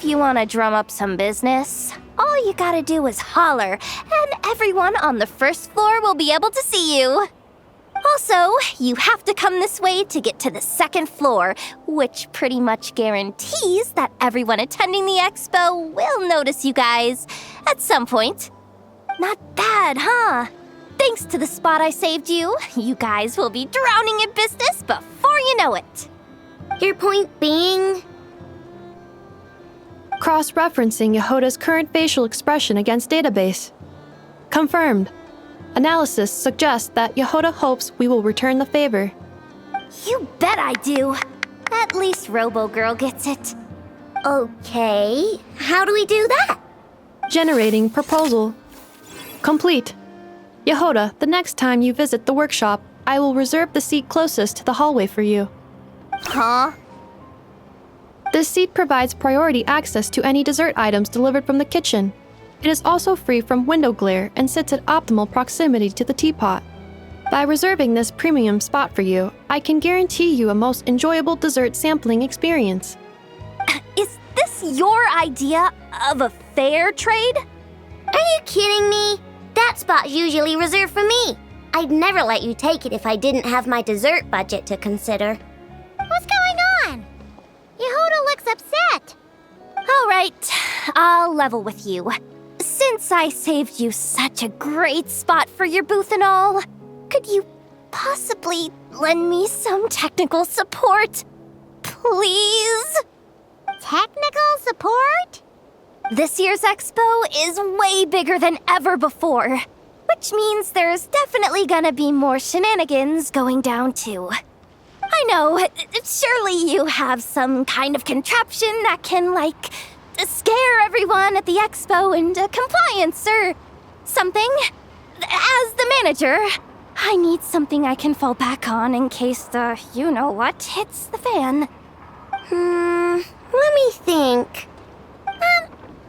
if you want to drum up some business, all you gotta do is holler, and everyone on the first floor will be able to see you. Also, you have to come this way to get to the second floor, which pretty much guarantees that everyone attending the expo will notice you guys at some point. Not bad, huh? Thanks to the spot I saved you, you guys will be drowning in business before you know it. Your point being? Cross-referencing Yehoda's current facial expression against database. Confirmed. Analysis suggests that Yehoda hopes we will return the favor. You bet I do. At least Robo-Girl gets it. Okay, how do we do that? Generating proposal. Complete. Yehoda, the next time you visit the workshop, I will reserve the seat closest to the hallway for you. Huh? This seat provides priority access to any dessert items delivered from the kitchen. It is also free from window glare and sits at optimal proximity to the teapot. By reserving this premium spot for you, I can guarantee you a most enjoyable dessert sampling experience. Is this your idea of a fair trade? Are you kidding me? That spot's usually reserved for me. I'd never let you take it if I didn't have my dessert budget to consider. What's going on? Yehoda looks upset. All right, I'll level with you. Since I saved you such a great spot for your booth and all, could you possibly lend me some technical support? Please? Technical support? This year's expo is way bigger than ever before, which means there's definitely gonna be more shenanigans going down too. I know, surely you have some kind of contraption that can, scare everyone at the expo into compliance or something. As the manager, I need something I can fall back on in case the you-know-what hits the fan. Let me think.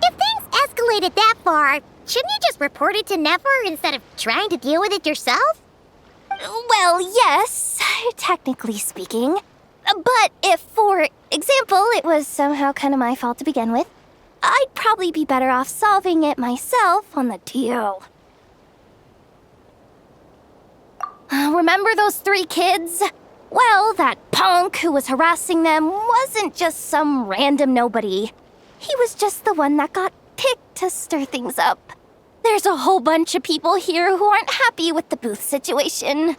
If things escalated that far, shouldn't you just report it to Never instead of trying to deal with it yourself? Well, yes, technically speaking. But if, for example, it was somehow kind of my fault to begin with, I'd probably be better off solving it myself on the DL. Remember those 3 kids? Well, that punk who was harassing them wasn't just some random nobody. He was just the one that got picked to stir things up. There's a whole bunch of people here who aren't happy with the booth situation.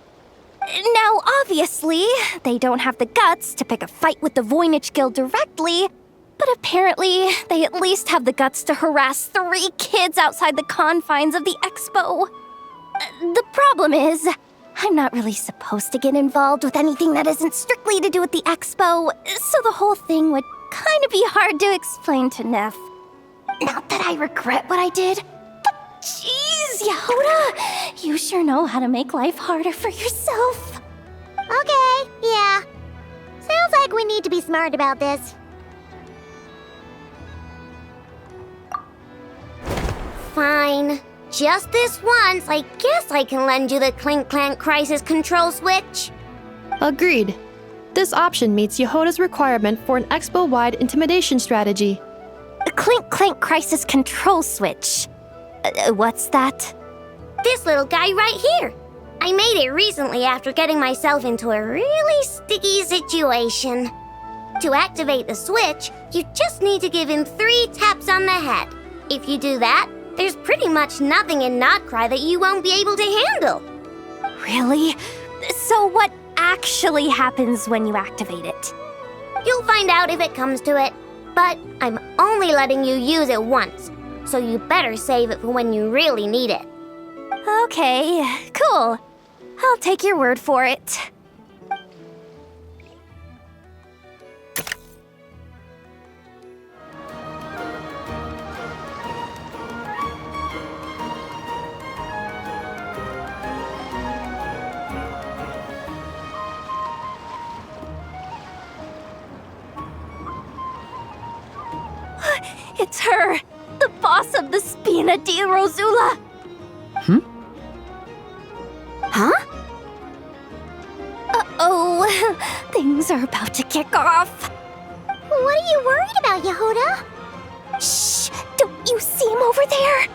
Now, obviously, they don't have the guts to pick a fight with the Voynich Guild directly, but apparently they at least have the guts to harass 3 kids outside the confines of the expo. The problem is, I'm not really supposed to get involved with anything that isn't strictly to do with the expo, so the whole thing would kind of be hard to explain to Neff. Not that I regret what I did, but jeez, Yehoda, you sure know how to make life harder for yourself. Okay, yeah. Sounds like we need to be smart about this. Fine. Just this once, I guess I can lend you the Clink Clank Crisis Control Switch. Agreed. This option meets Yehoda's requirement for an expo-wide intimidation strategy. Clink Clank Crisis Control Switch. What's that? This little guy right here. I made it recently after getting myself into a really sticky situation. To activate the switch, you just need to give him 3 taps on the head. If you do that, there's pretty much nothing in Nod-Krai that you won't be able to handle. Really? So what actually happens when you activate it? You'll find out if it comes to it, but I'm only letting you use it once, so you better save it for when you really need it. Okay, cool. I'll take your word for it. It's her, the boss of the Spina di Rosula. Huh? Uh-oh, things are about to kick off. What are you worried about, Yehoda? Shh! Don't you see him over there?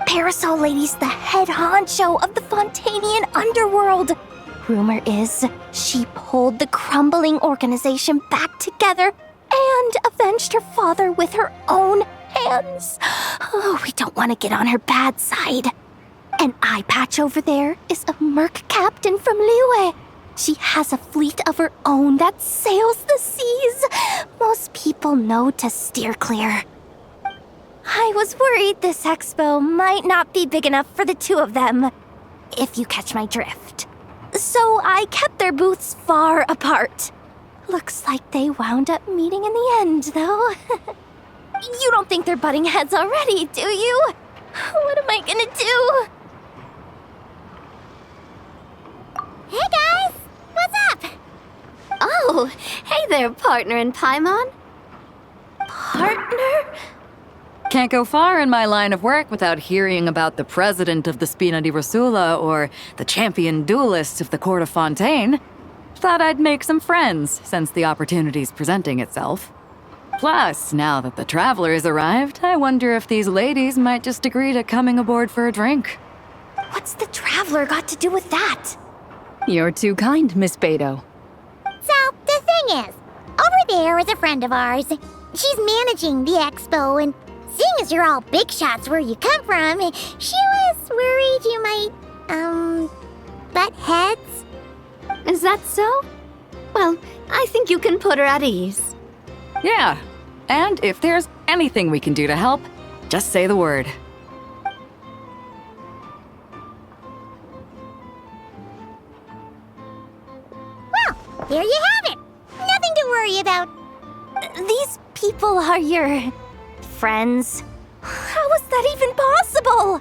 Parasol Lady's the head honcho of the Fontanian underworld. Rumor is she pulled the crumbling organization back together and avenged her father with her own hands. Oh, we don't want to get on her bad side. An eye patch over there is a merc captain from Liyue. She has a fleet of her own that sails the seas. Most people know to steer clear. I was worried this expo might not be big enough for the two of them, if you catch my drift. So I kept their booths far apart. Looks like they wound up meeting in the end, though. You don't think they're butting heads already, do you? What am I gonna do? Hey guys! What's up? Oh, hey there, partner in Paimon. Partner? Can't go far in my line of work without hearing about the president of the Spina di Rosula or the champion duelist of the court of Fontaine. Thought I'd make some friends since the opportunity's presenting itself. Plus, now that the traveler has arrived, I wonder if these ladies might just agree to coming aboard for a drink. What's the traveler got to do with that? You're too kind, Miss Beto. So, the thing is, over there is a friend of ours. She's managing the expo, and seeing as you're all big shots where you come from, she was worried you might, butt heads. Is that so? Well, I think you can put her at ease. Yeah, and if there's anything we can do to help, just say the word. Well, there you have it. Nothing to worry about. These people are your friends. How is that even possible?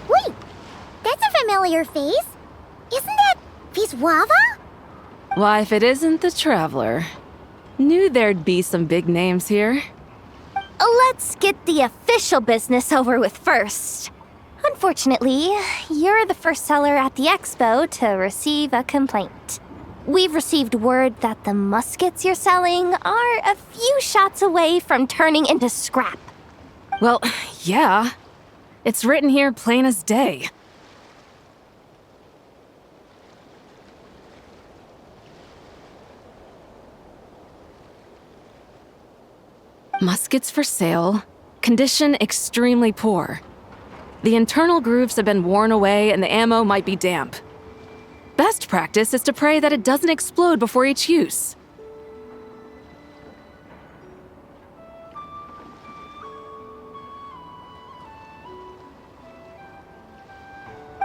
Wait, that's a familiar face. Isn't that Viswava? Why, if it isn't the Traveler. Knew there'd be some big names here. Let's get the official business over with first. Unfortunately, you're the first seller at the expo to receive a complaint. We've received word that the muskets you're selling are a few shots away from turning into scrap. Well, yeah. It's written here plain as day. Muskets for sale. Condition extremely poor. The internal grooves have been worn away and the ammo might be damp. Best practice is to pray that it doesn't explode before each use.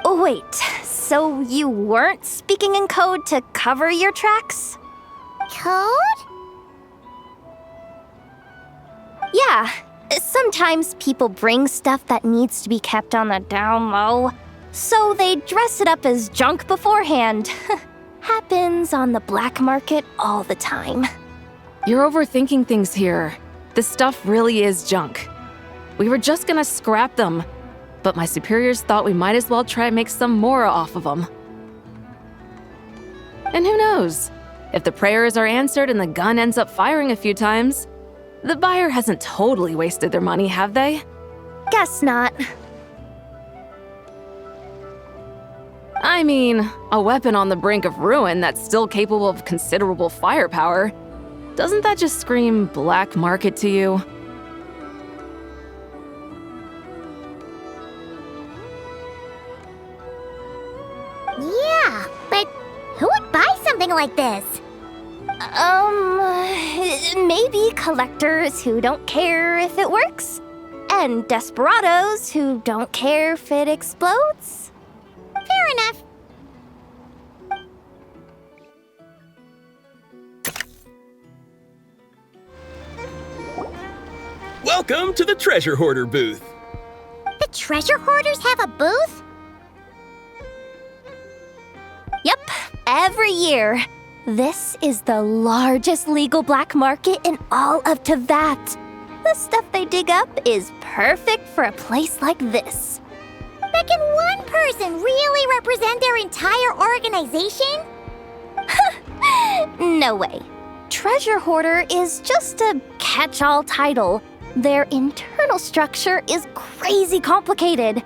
Oh, wait, so you weren't speaking in code to cover your tracks? Code? Yeah, sometimes people bring stuff that needs to be kept on the down low, so they dress it up as junk beforehand. Happens on the black market all the time. You're overthinking things here. This stuff really is junk. We were just gonna scrap them, but my superiors thought we might as well try and make some more off of them. And who knows? If the prayers are answered and the gun ends up firing a few times, the buyer hasn't totally wasted their money, have they? Guess not. I mean, a weapon on the brink of ruin that's still capable of considerable firepower. Doesn't that just scream black market to you? Yeah, but who would buy something like this? Maybe collectors who don't care if it works, and desperados who don't care if it explodes. Fair enough. Welcome to the Treasure Hoarder booth. The treasure hoarders have a booth? Yep, every year. This is the largest legal black market in all of Thwack. The stuff they dig up is perfect for a place like this. But can one person really represent their entire organization? No way. Treasure Hoarder is just a catch-all title. Their internal structure is crazy complicated.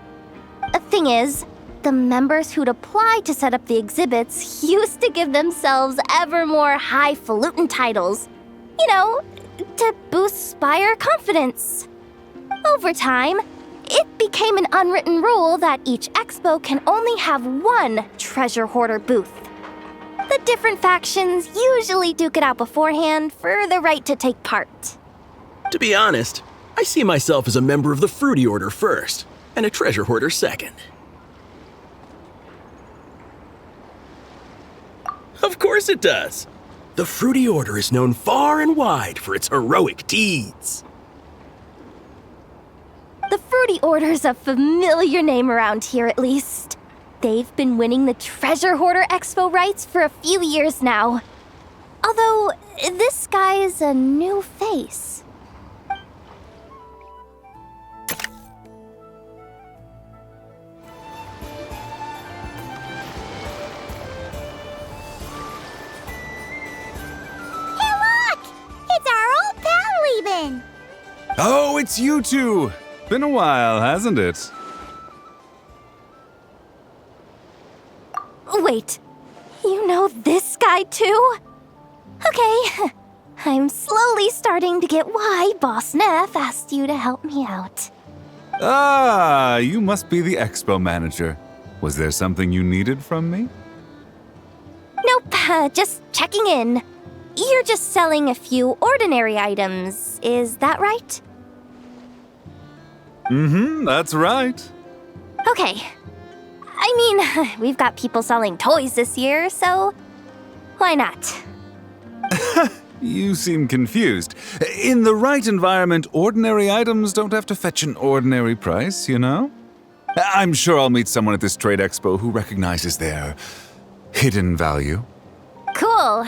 The thing is, the members who'd apply to set up the exhibits used to give themselves ever more highfalutin titles. You know, to boost Spire confidence. Over time, it became an unwritten rule that each expo can only have one Treasure Hoarder booth. The different factions usually duke it out beforehand for the right to take part. To be honest, I see myself as a member of the Fruity Order first, and a Treasure Hoarder second. Of course it does. The Fruity Order is known far and wide for its heroic deeds. The Fruity Order's a familiar name around here, at least. They've been winning the Treasure Hoarder Expo rights for a few years now. Although, this guy's a new face. Hey, look! It's our old pal leaving! Oh, it's you two! Been a while, hasn't it? Wait, you know this guy too? Okay, I'm slowly starting to get why Boss Neff asked you to help me out. Ah, you must be the expo manager. Was there something you needed from me? Nope, just checking in. You're just selling a few ordinary items, is that right? Mm-hmm, that's right. Okay. I mean, we've got people selling toys this year, so why not? You seem confused. In the right environment, ordinary items don't have to fetch an ordinary price, you know? I'm sure I'll meet someone at this trade expo who recognizes their hidden value. Cool.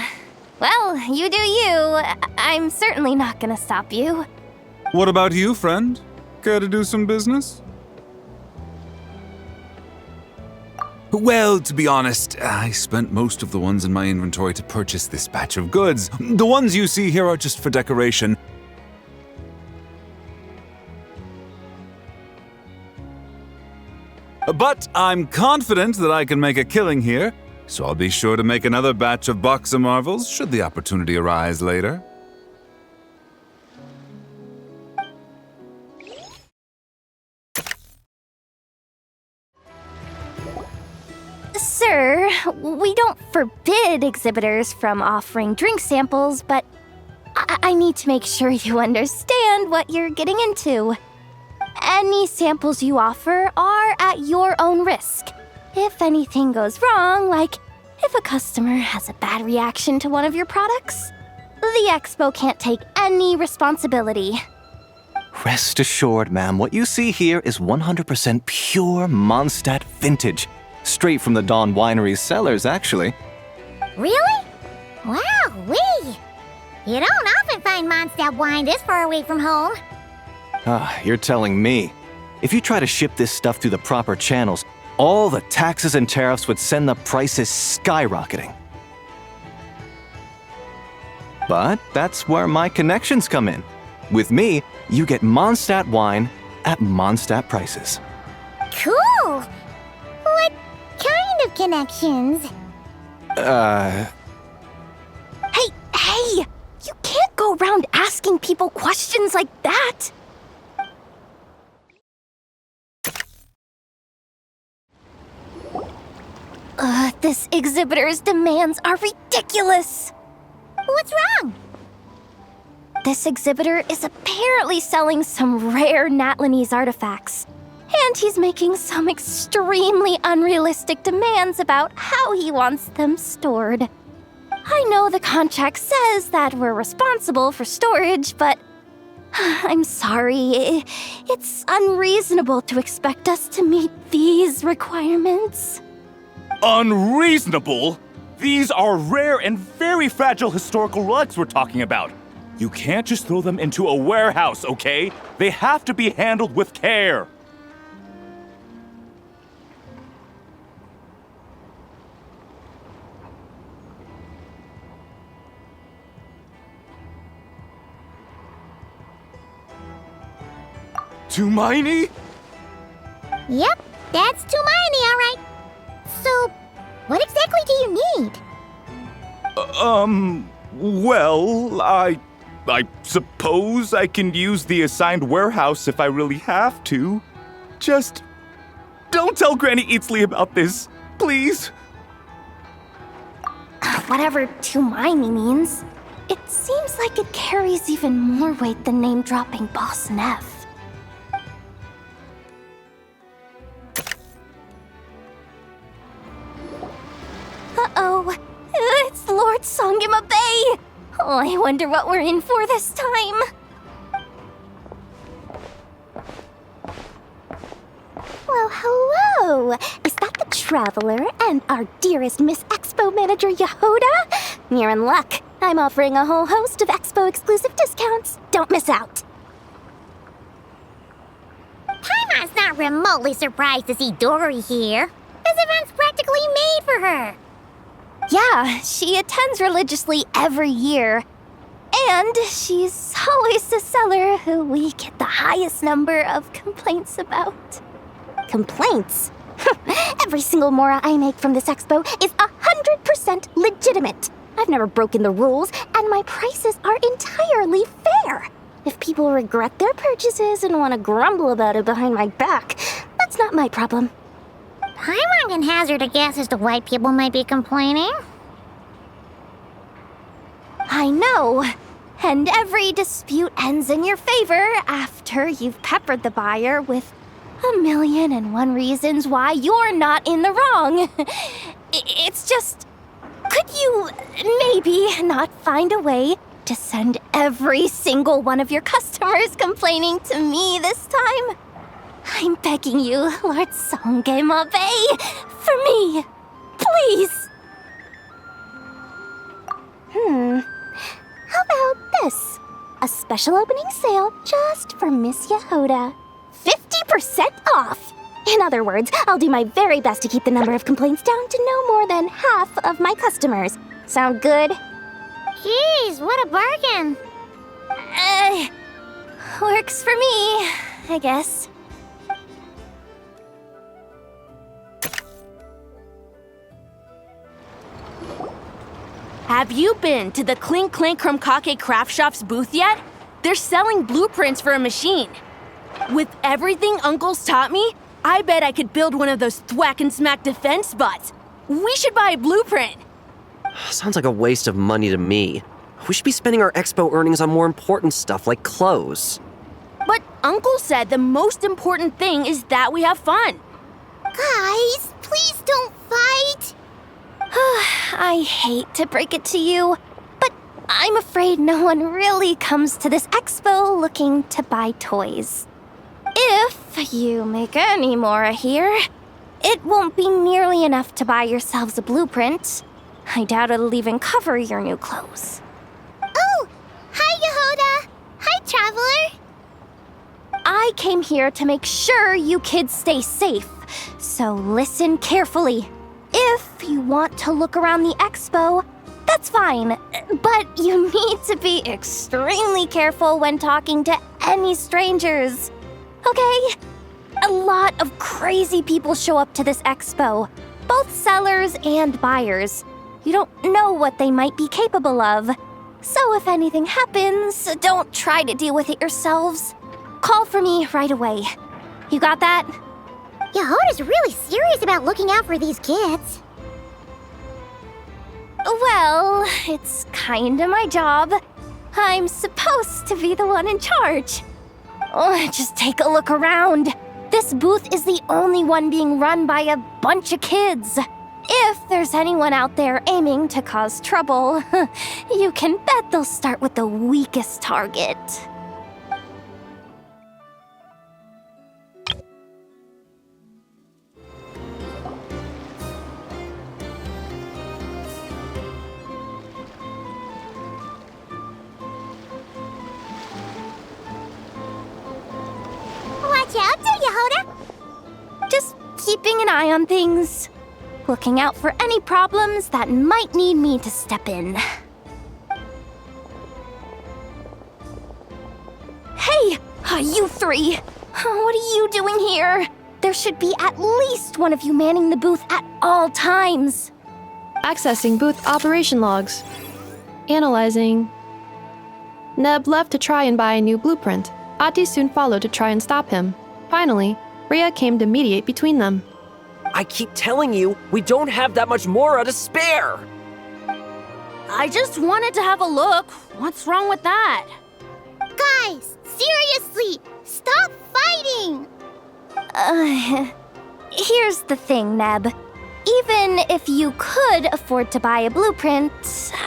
Well, you do you. I'm certainly not gonna stop you. What about you, friend? Care to do some business? Well, to be honest, I spent most of the ones in my inventory to purchase this batch of goods. The ones you see here are just for decoration. But I'm confident that I can make a killing here, so I'll be sure to make another batch of Box of Marvels should the opportunity arise later. Sir, we don't forbid exhibitors from offering drink samples, but I need to make sure you understand what you're getting into. Any samples you offer are at your own risk. If anything goes wrong, like if a customer has a bad reaction to one of your products, the expo can't take any responsibility. Rest assured, ma'am, what you see here is 100% pure Mondstadt vintage. Straight from the Dawn Winery's cellars, actually. Really? Wow-wee! You don't often find Mondstadt wine this far away from home. Ah, you're telling me. If you try to ship this stuff through the proper channels, all the taxes and tariffs would send the prices skyrocketing. But that's where my connections come in. With me, you get Mondstadt wine at Mondstadt prices. Cool! What kind of connections? Hey! You can't go around asking people questions like that! This exhibitor's demands are ridiculous! What's wrong? This exhibitor is apparently selling some rare Natlanese artifacts. And he's making some extremely unrealistic demands about how he wants them stored. I know the contract says that we're responsible for storage, but I'm sorry. It's unreasonable to expect us to meet these requirements. Unreasonable? These are rare and very fragile historical relics we're talking about. You can't just throw them into a warehouse, okay? They have to be handled with care. Hermione? Yep, that's Hermione, all right. So, what exactly do you need? Well, I suppose I can use the assigned warehouse if I really have to. Just don't tell Granny Eatsley about this, please. Whatever Hermione means, it seems like it carries even more weight than name-dropping Boss Neff. Uh-oh, it's Lord Songima Bay! Oh, I wonder what we're in for this time. Well, hello! Is that the Traveler and our dearest Miss Expo Manager Yehoda? You're in luck. I'm offering a whole host of Expo-exclusive discounts. Don't miss out. Paimon's not remotely surprised to see Dory here. This event's practically made for her. Yeah, she attends religiously every year. And she's always the seller who we get the highest number of complaints about. Complaints? Every single Mora I make from this expo is 100% legitimate. I've never broken the rules, and my prices are entirely fair. If people regret their purchases and want to grumble about it behind my back, that's not my problem. Paimon can hazard a guess as to why people might be complaining. I know. And every dispute ends in your favor after you've peppered the buyer with 1,000,001 reasons why you're not in the wrong. It's just, could you maybe not find a way to send every single one of your customers complaining to me this time? I'm begging you, Lord Songema Bay, for me, please. How about this? A special opening sale just for Miss Yehoda. 50% off! In other words, I'll do my very best to keep the number of complaints down to no more than half of my customers. Sound good? Jeez, what a bargain. Works for me, I guess. Have you been to the Clink Clank Krumkake Craft Shop's booth yet? They're selling blueprints for a machine. With everything Uncle's taught me, I bet I could build one of those thwack and smack defense bots. We should buy a blueprint. Sounds like a waste of money to me. We should be spending our expo earnings on more important stuff like clothes. But Uncle said the most important thing is that we have fun. Guys, please don't fight. I hate to break it to you, but I'm afraid no one really comes to this expo looking to buy toys. If you make any more here, it won't be nearly enough to buy yourselves a blueprint. I doubt it'll even cover your new clothes. Oh, hi, Yehoda. Hi, Traveler. I came here to make sure you kids stay safe, so listen carefully. If you want to look around the expo, that's fine, but you need to be extremely careful when talking to any strangers. Okay? A lot of crazy people show up to this expo, both sellers and buyers. You don't know what they might be capable of. So if anything happens, don't try to deal with it yourselves. Call for me right away. You got that? Yehoda's really serious about looking out for these kids. Well, it's kinda my job. I'm supposed to be the one in charge. Oh, just take a look around. This booth is the only one being run by a bunch of kids. If there's anyone out there aiming to cause trouble, you can bet they'll start with the weakest target. Watch out there, Yehoda. Just keeping an eye on things. Looking out for any problems that might need me to step in. Hey, you three! What are you doing here? There should be at least one of you manning the booth at all times. Accessing booth operation logs. Analyzing. Neb left to try and buy a new blueprint. Ati soon followed to try and stop him. Finally, Rhea came to mediate between them. I keep telling you, we don't have that much Mora to spare! I just wanted to have a look. What's wrong with that? Guys, seriously, stop fighting! Here's the thing, Neb. Even if you could afford to buy a blueprint,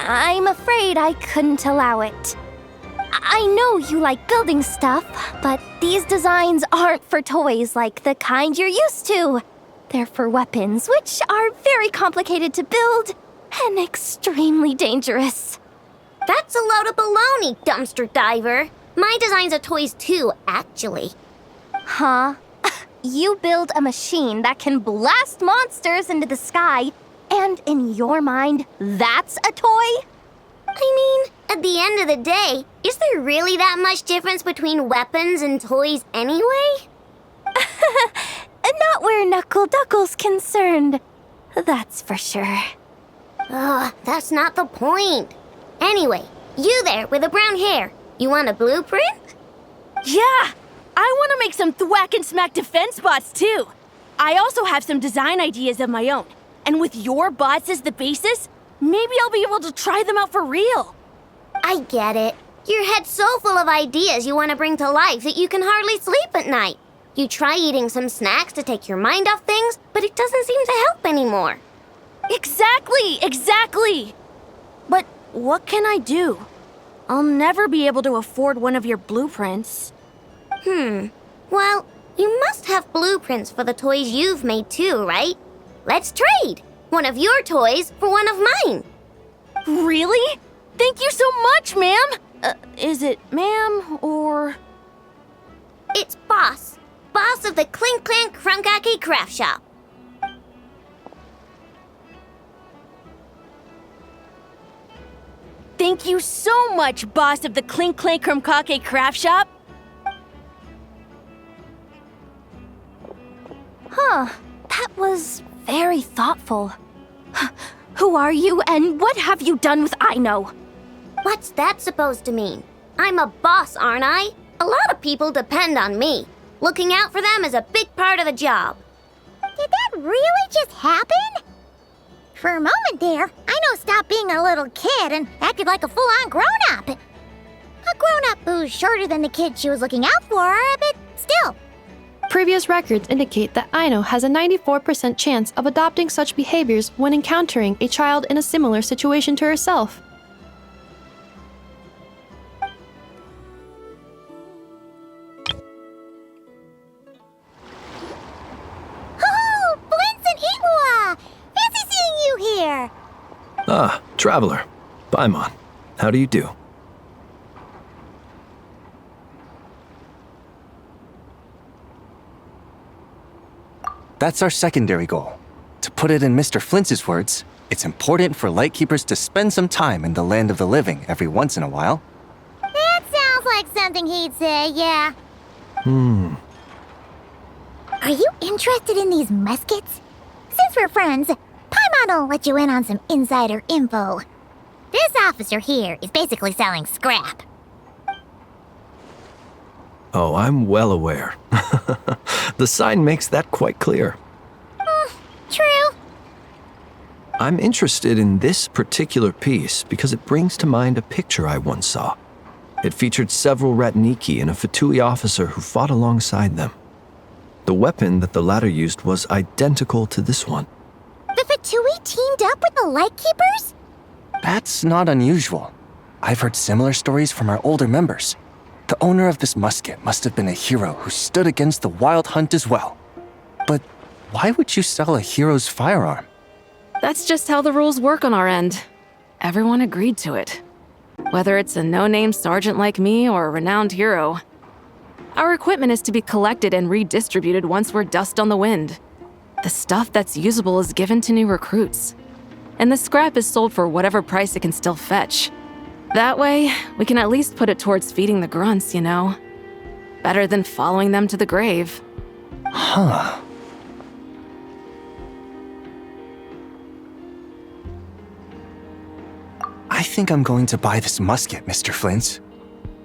I'm afraid I couldn't allow it. I know you like building stuff, but these designs aren't for toys like the kind you're used to. They're for weapons, which are very complicated to build and extremely dangerous. That's a load of baloney, dumpster diver. My designs are toys too, actually. Huh? You build a machine that can blast monsters into the sky, and in your mind, that's a toy? I mean, at the end of the day, is there really that much difference between weapons and toys anyway? Not where Knuckle Duckle's concerned. That's for sure. Ugh, that's not the point. Anyway, you there with the brown hair, you want a blueprint? Yeah! I want to make some thwack and smack defense bots too. I also have some design ideas of my own. And with your bots as the basis, maybe I'll be able to try them out for real. I get it. Your head's so full of ideas you want to bring to life that you can hardly sleep at night. You try eating some snacks to take your mind off things, but it doesn't seem to help anymore. Exactly! But what can I do? I'll never be able to afford one of your blueprints. Well, you must have blueprints for the toys you've made too, right? Let's trade! One of your toys for one of mine. Really? Thank you so much, ma'am! Is it ma'am or... It's Boss. Boss of the Clink Clank Crunkaki Craft Shop. Thank you so much, boss of the Clink Clank Crunkaki Craft Shop. Huh, that was very thoughtful. Who are you and what have you done with Aino? What's that supposed to mean? I'm a boss, aren't I? A lot of people depend on me. Looking out for them is a big part of the job. Did that really just happen? For a moment there, Aino stopped being a little kid and acted like a full-on grown-up. A grown-up who's shorter than the kid she was looking out for, but still. Previous records indicate that Aino has a 94% chance of adopting such behaviors when encountering a child in a similar situation to herself. Oh, Blintz and Iwa! Fancy seeing you here! Ah, Traveler. Paimon. How do you do? That's our secondary goal. To put it in Mr. Flintz's words, it's important for Lightkeepers to spend some time in the land of the living every once in a while. That sounds like something he'd say, yeah. Are you interested in these muskets? Since we're friends, Paimon will let you in on some insider info. This officer here is basically selling scrap. Oh, I'm well aware. The sign makes that quite clear. True. I'm interested in this particular piece because it brings to mind a picture I once saw. It featured several Ratniki and a Fatui officer who fought alongside them. The weapon that the latter used was identical to this one. The Fatui teamed up with the Lightkeepers? That's not unusual. I've heard similar stories from our older members. The owner of this musket must have been a hero who stood against the Wild Hunt as well. But why would you sell a hero's firearm? That's just how the rules work on our end. Everyone agreed to it. Whether it's a no-name sergeant like me or a renowned hero. Our equipment is to be collected and redistributed once we're dust on the wind. The stuff that's usable is given to new recruits. And the scrap is sold for whatever price it can still fetch. That way, we can at least put it towards feeding the grunts, you know? Better than following them to the grave. Huh. I think I'm going to buy this musket, Mr. Flint.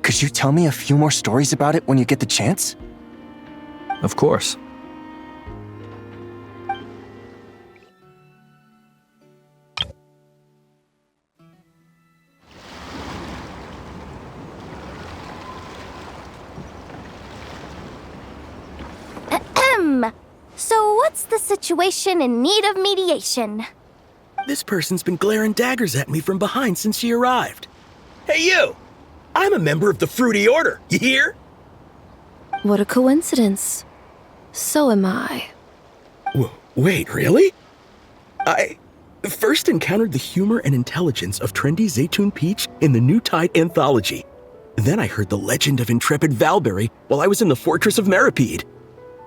Could you tell me a few more stories about it when you get the chance? Of course. So what's the situation in need of mediation? This person's been glaring daggers at me from behind since she arrived. Hey, you! I'm a member of the Fruity Order, you hear? What a coincidence. So am I. Wait, really? I first encountered the humor and intelligence of trendy Zaytun Peach in the New Tide anthology. Then I heard the legend of intrepid Valberry while I was in the Fortress of Meripede.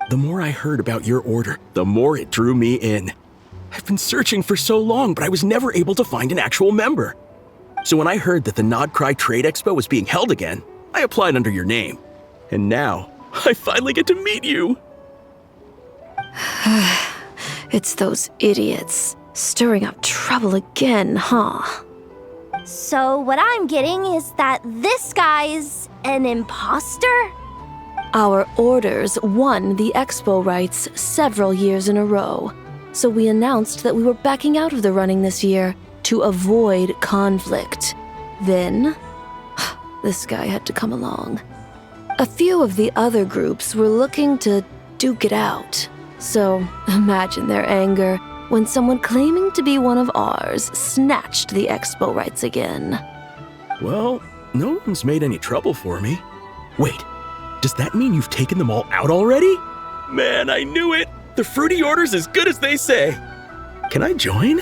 The more I heard about your order, the more it drew me in. I've been searching for so long, but I was never able to find an actual member. So when I heard that the Nod-Krai Trade Expo was being held again, I applied under your name. And now, I finally get to meet you. It's those idiots. Stirring up trouble again, huh? So what I'm getting is that this guy's an imposter? Our orders won the expo rights several years in a row, so we announced that we were backing out of the running this year to avoid conflict. Then, this guy had to come along. A few of the other groups were looking to duke it out, so imagine their anger when someone claiming to be one of ours snatched the expo rights again. Well, no one's made any trouble for me. Wait, does that mean you've taken them all out already? Man, I knew it! The Fruity Order's as good as they say. Can I join?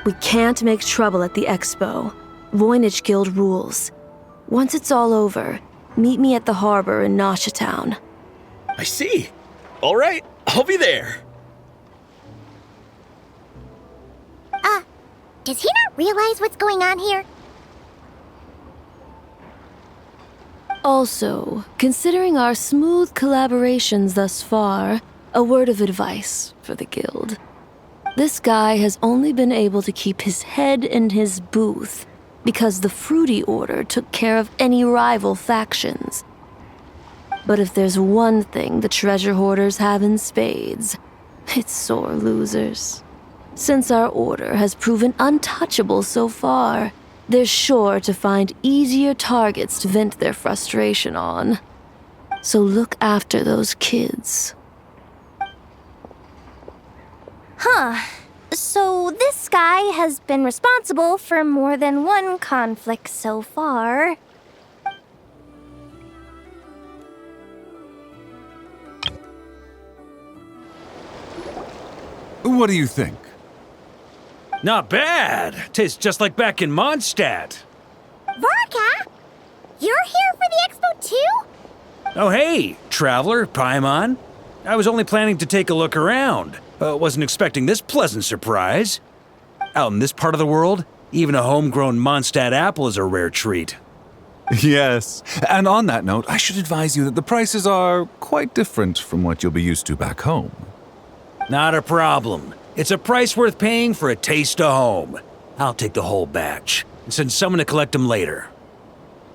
We can't make trouble at the expo. Voynich Guild rules. Once it's all over, meet me at the harbor in Nasha Town. I see. All right, I'll be there. Does he not realize what's going on here? Also, considering our smooth collaborations thus far, a word of advice for the guild. This guy has only been able to keep his head in his booth because the Fruity Order took care of any rival factions. But if there's one thing the treasure hoarders have in spades, it's sore losers. Since our order has proven untouchable so far, they're sure to find easier targets to vent their frustration on. So look after those kids. Huh. So this guy has been responsible for more than one conflict so far. What do you think? Not bad. Tastes just like back in Mondstadt. Varka? You're here for the expo too? Oh hey, traveler, Paimon. I was only planning to take a look around. Wasn't expecting this pleasant surprise. Out in this part of the world, even a homegrown Mondstadt apple is a rare treat. Yes, and on that note, I should advise you that the prices are quite different from what you'll be used to back home. Not a problem. It's a price worth paying for a taste of home. I'll take the whole batch and send someone to collect them later.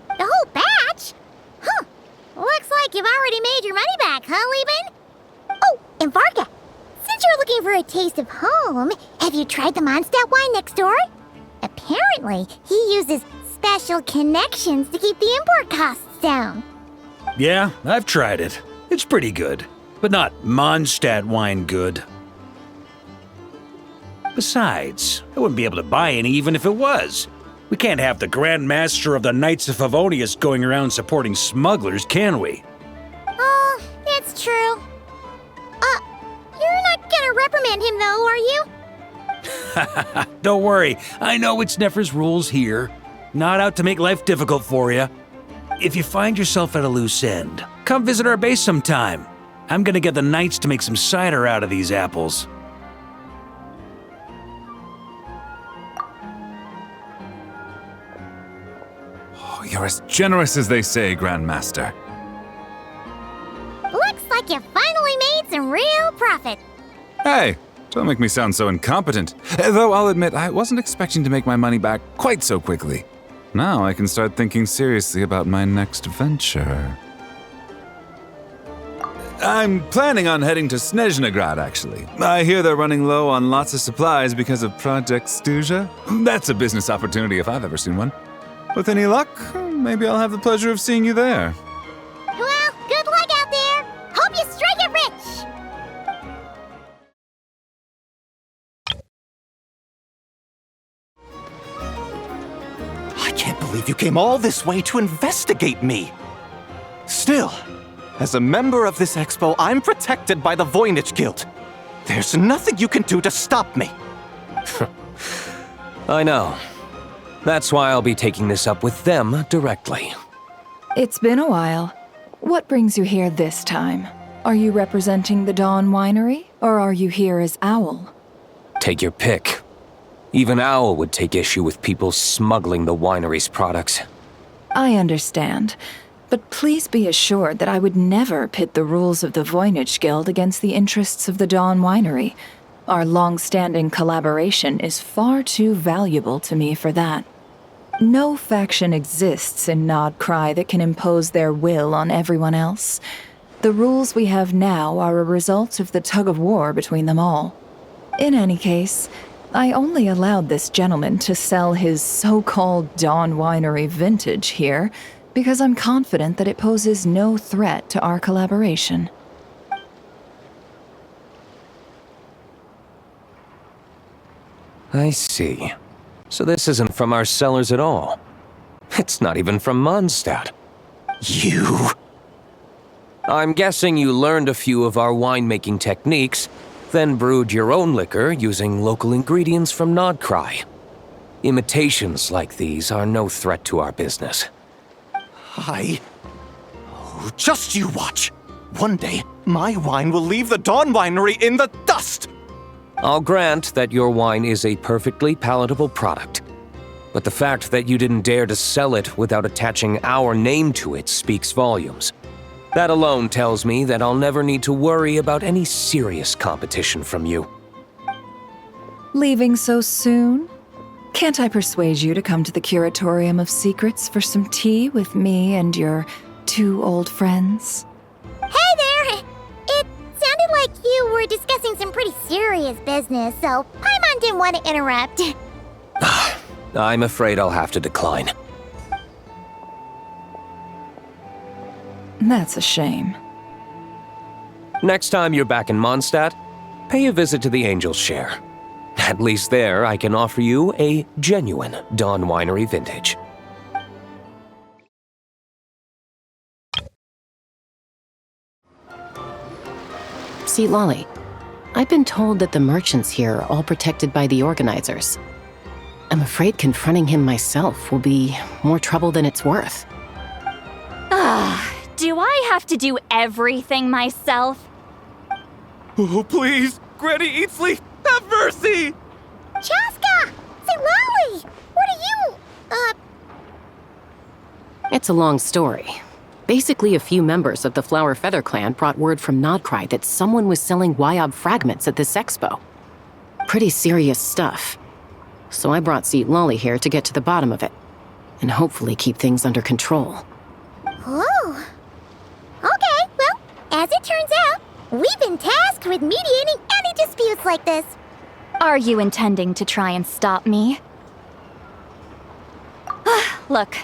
The whole batch? Huh. Looks like you've already made your money back, huh, Lieben? Oh, and Varka, since you're looking for a taste of home, have you tried the Mondstadt wine next door? Apparently, he uses special connections to keep the import costs down. Yeah, I've tried it. It's pretty good, but not Mondstadt wine good. Besides, I wouldn't be able to buy any even if it was. We can't have the Grand Master of the Knights of Favonius going around supporting smugglers, can we? Oh, it's true. You're not gonna reprimand him though, are you? Don't worry, I know it's Nefer's rules here. Not out to make life difficult for you. If you find yourself at a loose end, come visit our base sometime. I'm gonna get the Knights to make some cider out of these apples. Oh, you're as generous as they say, Grandmaster. some real profit. Hey, don't make me sound so incompetent. Though I'll admit, I wasn't expecting to make my money back quite so quickly. Now I can start thinking seriously about my next venture. I'm planning on heading to Snezhnograd, actually. I hear they're running low on lots of supplies because of Project Stuja. That's a business opportunity if I've ever seen one. With any luck, maybe I'll have the pleasure of seeing you there. Well, good luck out there. Hope you strike it rich. I can't believe you came all this way to investigate me. Still, as a member of this expo, I'm protected by the Voynich Guild. There's nothing you can do to stop me. I know. That's why I'll be taking this up with them directly. It's been a while. What brings you here this time? Are you representing the Dawn Winery, or are you here as Owl? Take your pick. Even Owl would take issue with people smuggling the winery's products. I understand, but please be assured that I would never pit the rules of the Voynich Guild against the interests of the Dawn Winery. Our long-standing collaboration is far too valuable to me for that. No faction exists in Nod-Krai that can impose their will on everyone else. The rules we have now are a result of the tug-of-war between them all. In any case, I only allowed this gentleman to sell his so-called Dawn Winery vintage here because I'm confident that it poses no threat to our collaboration. I see. So this isn't from our cellars at all. It's not even from Mondstadt. You... I'm guessing you learned a few of our winemaking techniques, then brewed your own liquor using local ingredients from Nod-Krai. Imitations like these are no threat to our business. Oh, just you watch. One day, my wine will leave the Dawn Winery in the dust. I'll grant that your wine is a perfectly palatable product. But the fact that you didn't dare to sell it without attaching our name to it speaks volumes. That alone tells me that I'll never need to worry about any serious competition from you. Leaving so soon? Can't I persuade you to come to the Curatorium of Secrets for some tea with me and your two old friends? Hey there! It sounded like you were discussing some pretty serious business, so Paimon didn't want to interrupt. I'm afraid I'll have to decline. That's a shame. Next time you're back in Mondstadt, pay a visit to the Angel's Share. At least there, I can offer you a genuine Dawn Winery vintage. See, Lolly, I've been told that the merchants here are all protected by the organizers. I'm afraid confronting him myself will be more trouble than it's worth. Do I have to do everything myself? Oh, please, Granny Eatsley, have mercy! Chaska! Say, Lolly! What are you, It's a long story. Basically, a few members of the Flower Feather clan brought word from Nod-Krai that someone was selling Wyob fragments at this expo. Pretty serious stuff. So I brought Seat Lolly here to get to the bottom of it, and hopefully keep things under control. Oh. Okay, well, as it turns out, we've been tasked with mediating any disputes like this. Are you intending to try and stop me? Look,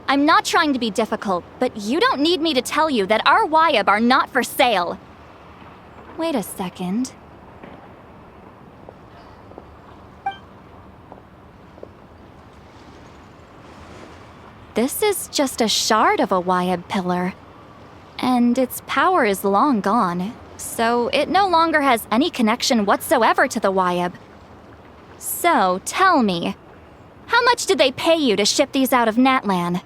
I'm not trying to be difficult, but you don't need me to tell you that our Wyob are not for sale. Wait a second. This is just a shard of a Wyob pillar, and its power is long gone, so it no longer has any connection whatsoever to the Wyob. So, tell me, how much did they pay you to ship these out of Natlan?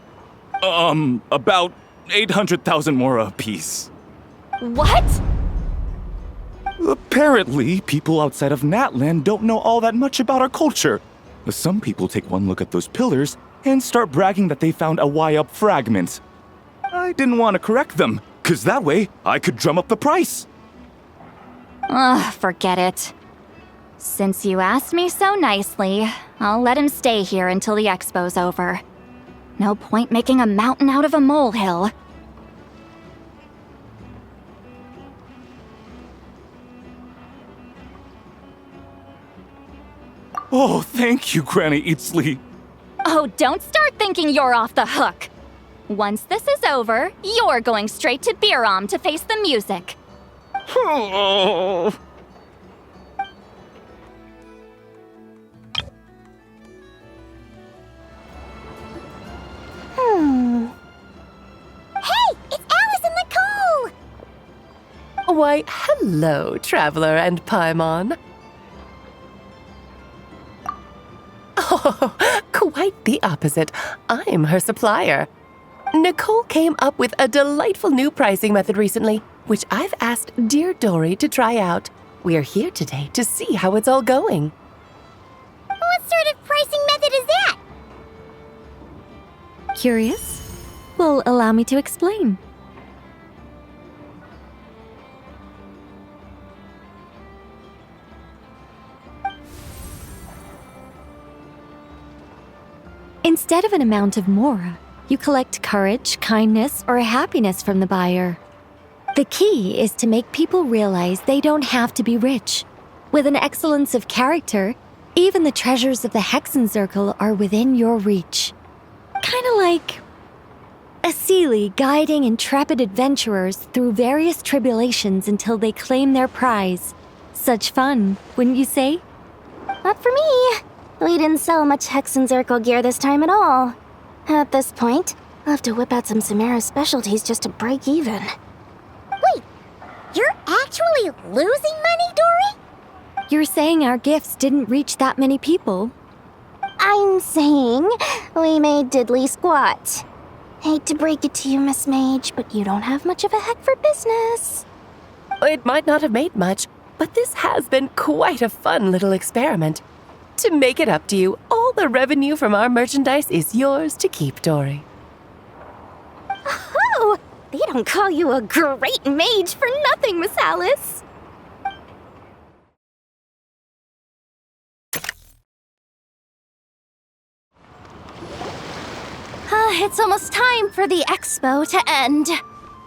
About 800,000 more apiece. What? Apparently, people outside of Natlan don't know all that much about our culture. Some people take one look at those pillars and start bragging that they found a Wyob fragment. I didn't want to correct them, 'cause that way I could drum up the price. Ugh, forget it. Since you asked me so nicely, I'll let him stay here until the expo's over. No point making a mountain out of a molehill. Oh, thank you, Granny Eatsley. Oh, don't start thinking you're off the hook. Once this is over, you're going straight to Biram to face the music. Oh. Hey, it's Alice and Nicole! Why, hello, Traveler and Paimon. Oh, quite the opposite. I'm her supplier. Nicole came up with a delightful new pricing method recently, which I've asked dear Dory to try out. We're here today to see how it's all going. What sort of pricing method is that? Curious? Well, allow me to explain. Instead of an amount of mora, you collect courage, kindness, or happiness from the buyer. The key is to make people realize they don't have to be rich. With an excellence of character, even the treasures of the Hexenzirkel are within your reach. Kinda like a Seelie guiding intrepid adventurers through various tribulations until they claim their prize. Such fun, wouldn't you say? Not for me. We didn't sell much Hexenzirkel gear this time at all. At this point, I'll have to whip out some Samara specialties just to break even. Wait, you're actually losing money, Dory? You're saying our gifts didn't reach that many people? I'm saying we made diddly squat. Hate to break it to you, Miss Mage, but you don't have much of a heck for business. It might not have made much, but this has been quite a fun little experiment. To make it up to you, all the revenue from our merchandise is yours to keep, Dory. Oh, they don't call you a great mage for nothing, Miss Alice. It's almost time for the expo to end.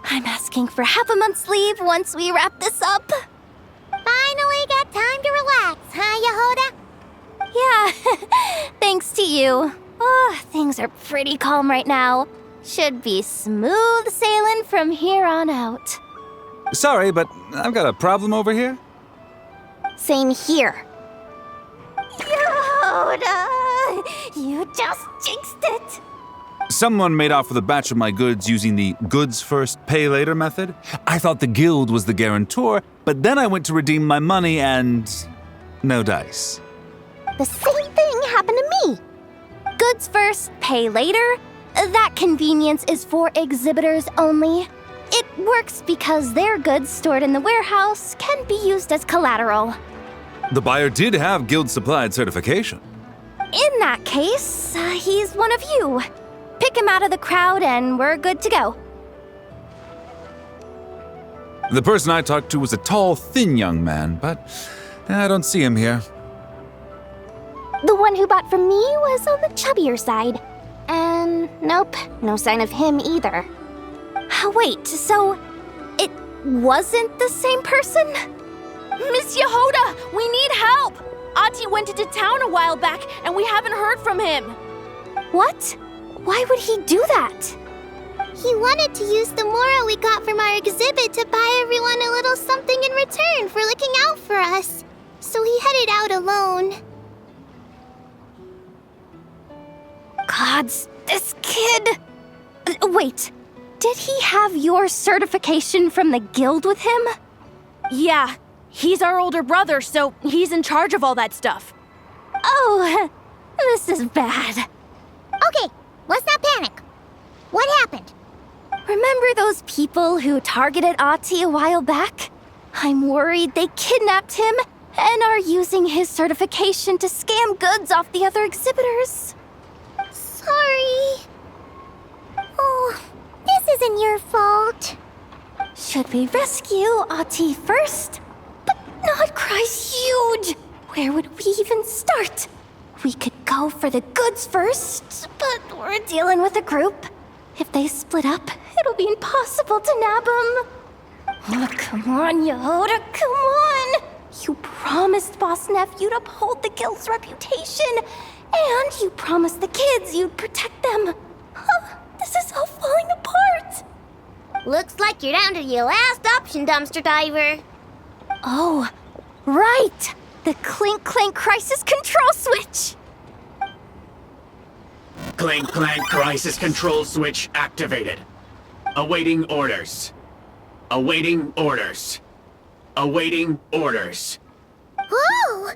I'm asking for half a month's leave once we wrap this up. Finally got time to relax, huh, Yehoda? Yeah, thanks to you. Oh, things are pretty calm right now. Should be smooth sailing from here on out. Sorry, but I've got a problem over here. Same here. Yehoda! You just jinxed it! Someone made off with a batch of my goods using the goods first, pay later method. I thought the guild was the guarantor, but then I went to redeem my money and no dice. The same thing happened to me. Goods first, pay later. That convenience is for exhibitors only. It works because their goods stored in the warehouse can be used as collateral. The buyer did have guild supplied certification. In that case, he's one of you. Pick him out of the crowd and we're good to go. The person I talked to was a tall, thin young man, but I don't see him here. The one who bought from me was on the chubbier side. And nope, no sign of him either. Wait, so it wasn't the same person? Miss Yehoda, we need help! Ati went into town a while back and we haven't heard from him. What? Why would he do that? He wanted to use the mora we got from our exhibit to buy everyone a little something in return for looking out for us. So he headed out alone. Gods, this kid... Wait, did he have your certification from the guild with him? Yeah, he's our older brother, so he's in charge of all that stuff. Oh, this is bad. Okay, let's not panic. What happened? Remember those people who targeted Ati a while back? I'm worried they kidnapped him and are using his certification to scam goods off the other exhibitors. Sorry. Oh, this isn't your fault. Should we rescue Ati first? But Nod-Krai's huge! Where would we even start? We could go for the goods first, but we're dealing with a group. If they split up, it'll be impossible to nab them. Oh, come on, Yehoda, come on! You promised Boss Nephew to uphold the guild's reputation, and you promised the kids you'd protect them. Huh, this is all falling apart. Looks like you're down to your last option, dumpster diver. Oh, right! The Clink Clank Crisis Control Switch! Clank Clank Crisis Control Switch activated. Awaiting orders. Awaiting orders. Awaiting orders. Whoa!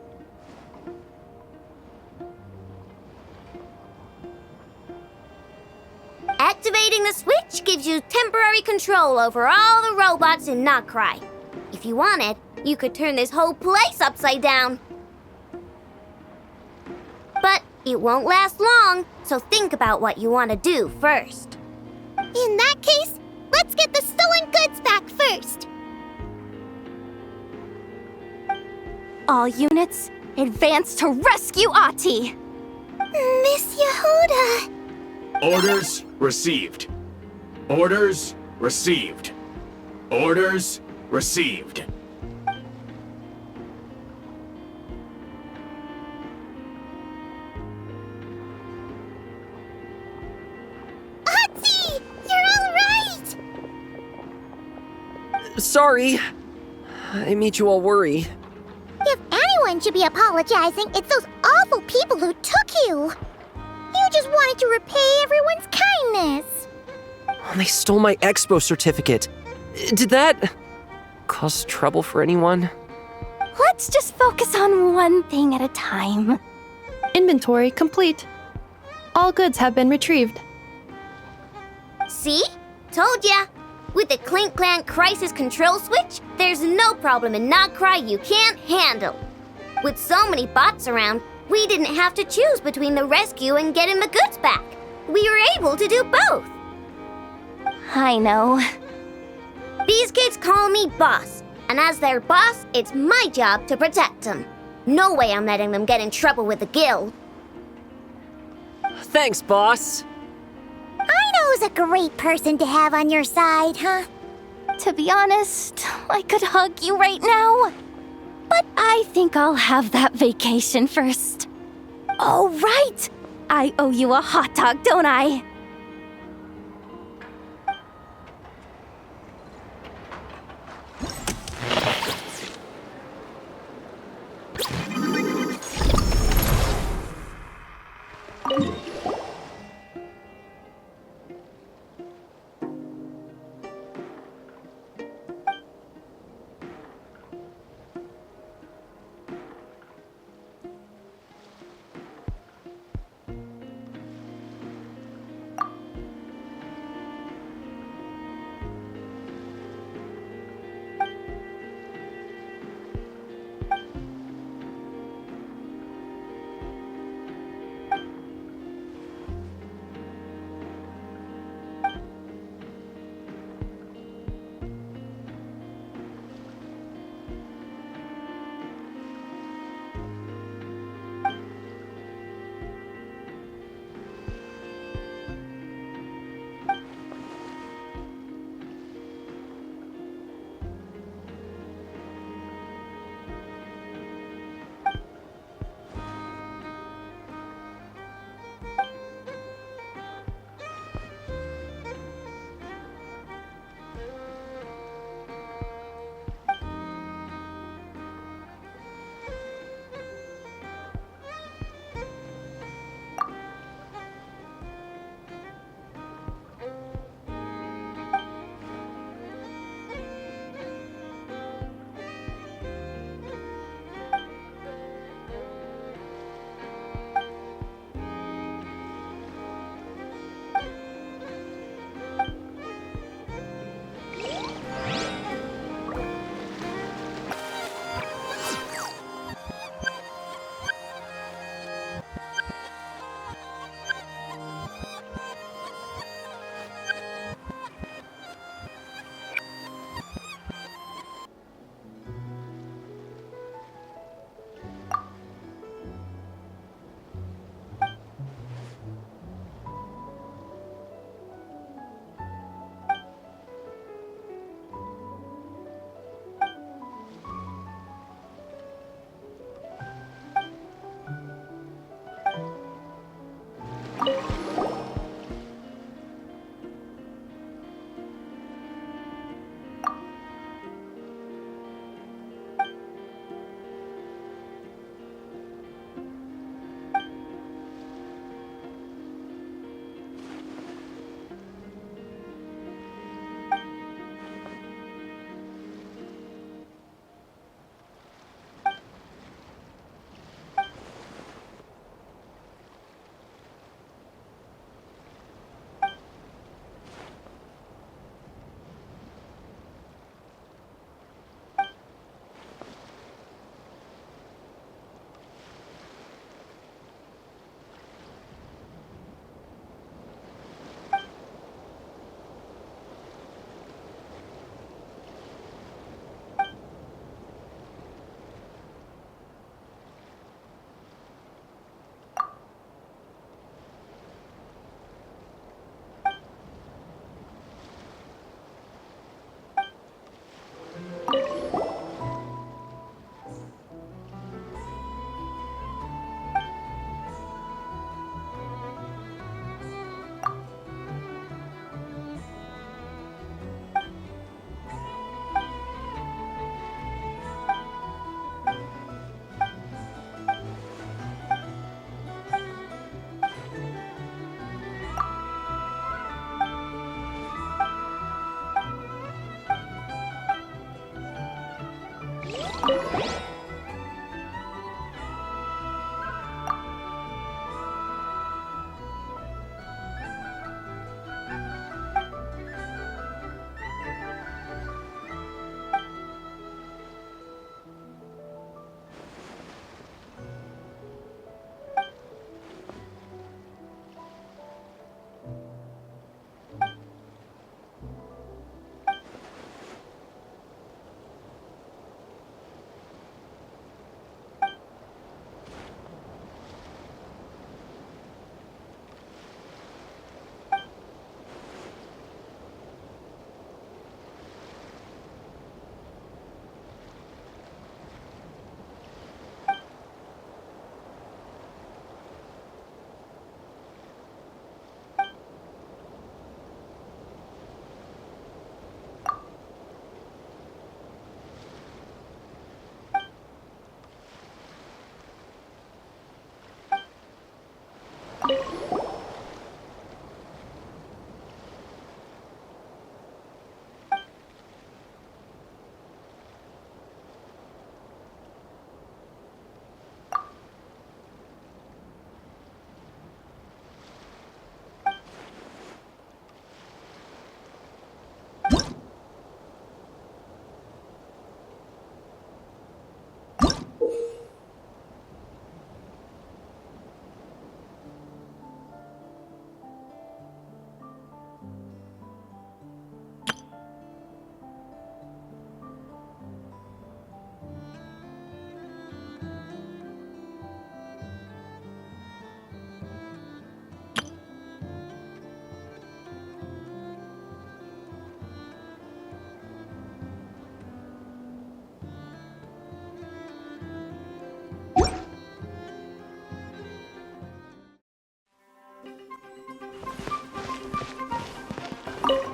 Activating the switch gives you temporary control over all the robots in Nod-Krai. If you wanted, you could turn this whole place upside down. But it won't last long, so think about what you want to do first. In that case, let's get the stolen goods back first. All units, advance to rescue Ahti! Miss Yehoda! Orders received. Orders received. Orders received. Ahti! You're all right! Sorry. I made you all worry. If anyone should be apologizing, it's those awful people who took you. You just wanted to repay everyone's kindness. They stole my expo certificate. Did that cause trouble for anyone? Let's just focus on one thing at a time. Inventory complete. All goods have been retrieved. See? Told ya! With the Clink Clank Crisis Control Switch, there's no problem in Nod-Krai you can't handle. With so many bots around, we didn't have to choose between the rescue and getting the goods back. We were able to do both. I know. These kids call me boss, and as their boss, it's my job to protect them. No way I'm letting them get in trouble with the guild. Thanks, boss. I know who's a great person to have on your side, huh? To be honest, I could hug you right now. But I think I'll have that vacation first. Oh, right! I owe you a hot dog, don't I?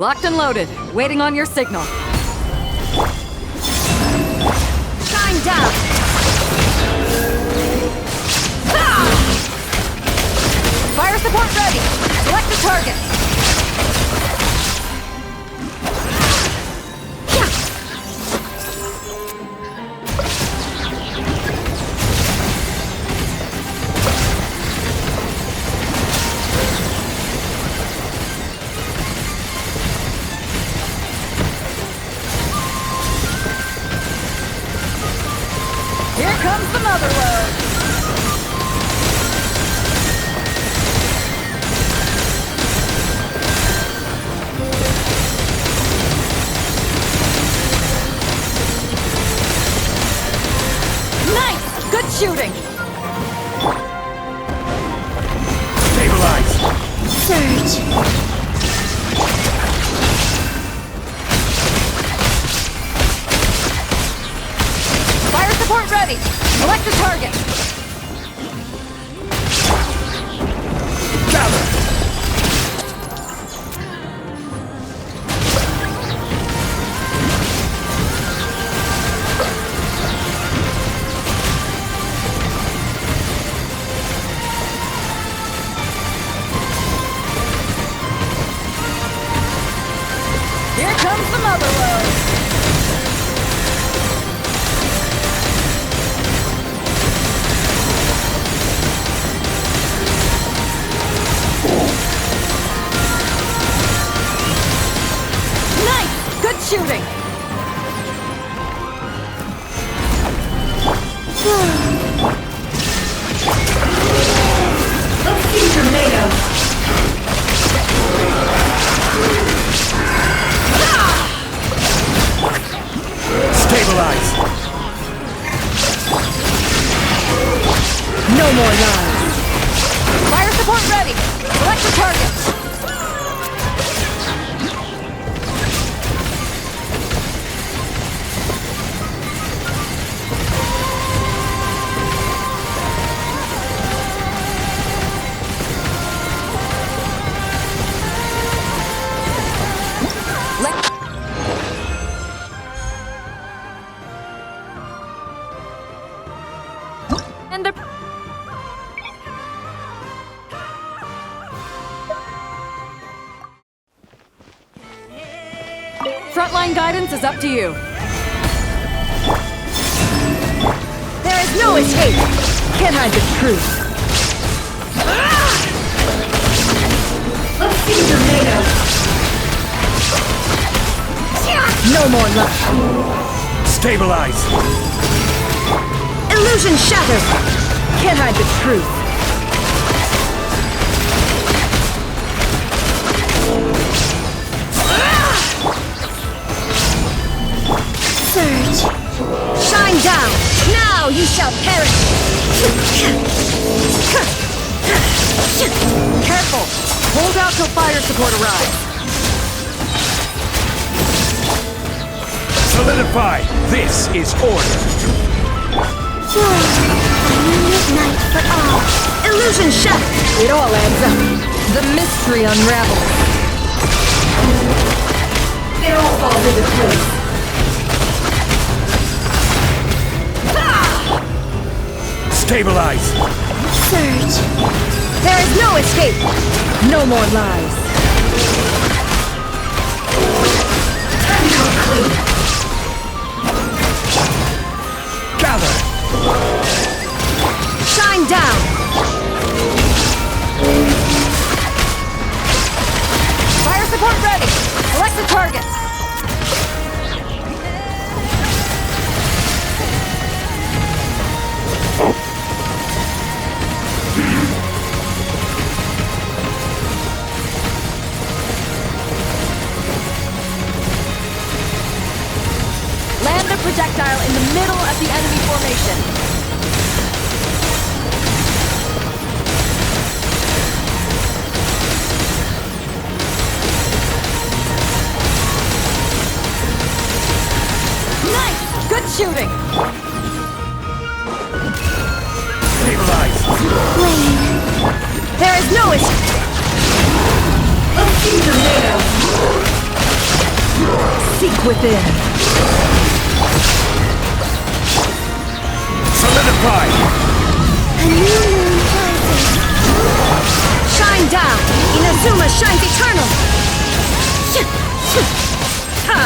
Locked and loaded, waiting on your signal. Shine down! Fire support ready! Select the target! Here comes the mother load! Nice! Good shooting! Stabilize! Surge! Fire support ready! Select the target! Gather! Here comes the mother load! Nice! Good shooting! Let's see tornado! Stabilize! No more lies! Fire support ready! Select the target! And the frontline guidance is up to you. There is no escape! Can't hide the truth! Let's see tornado! No more luck! Stabilize! Illusion shattered! Can't hide the truth! Surge! Shine down! Now you shall perish! Careful! Hold out till fire support arrives. Solidify! This is order! Midnight for all! Illusion shattered! It all adds up! The mystery unravels! It all falls into place! Stabilize! Surge! There is no escape! No more lies! Gather! Shine down! Fire support ready! Select the target! Land the projectile in the middle of the enemy formation. Nice! Good shooting! Stabilize! There is no escape! Seek within. Solidify! Shine down! Inazuma shines eternal! Ha!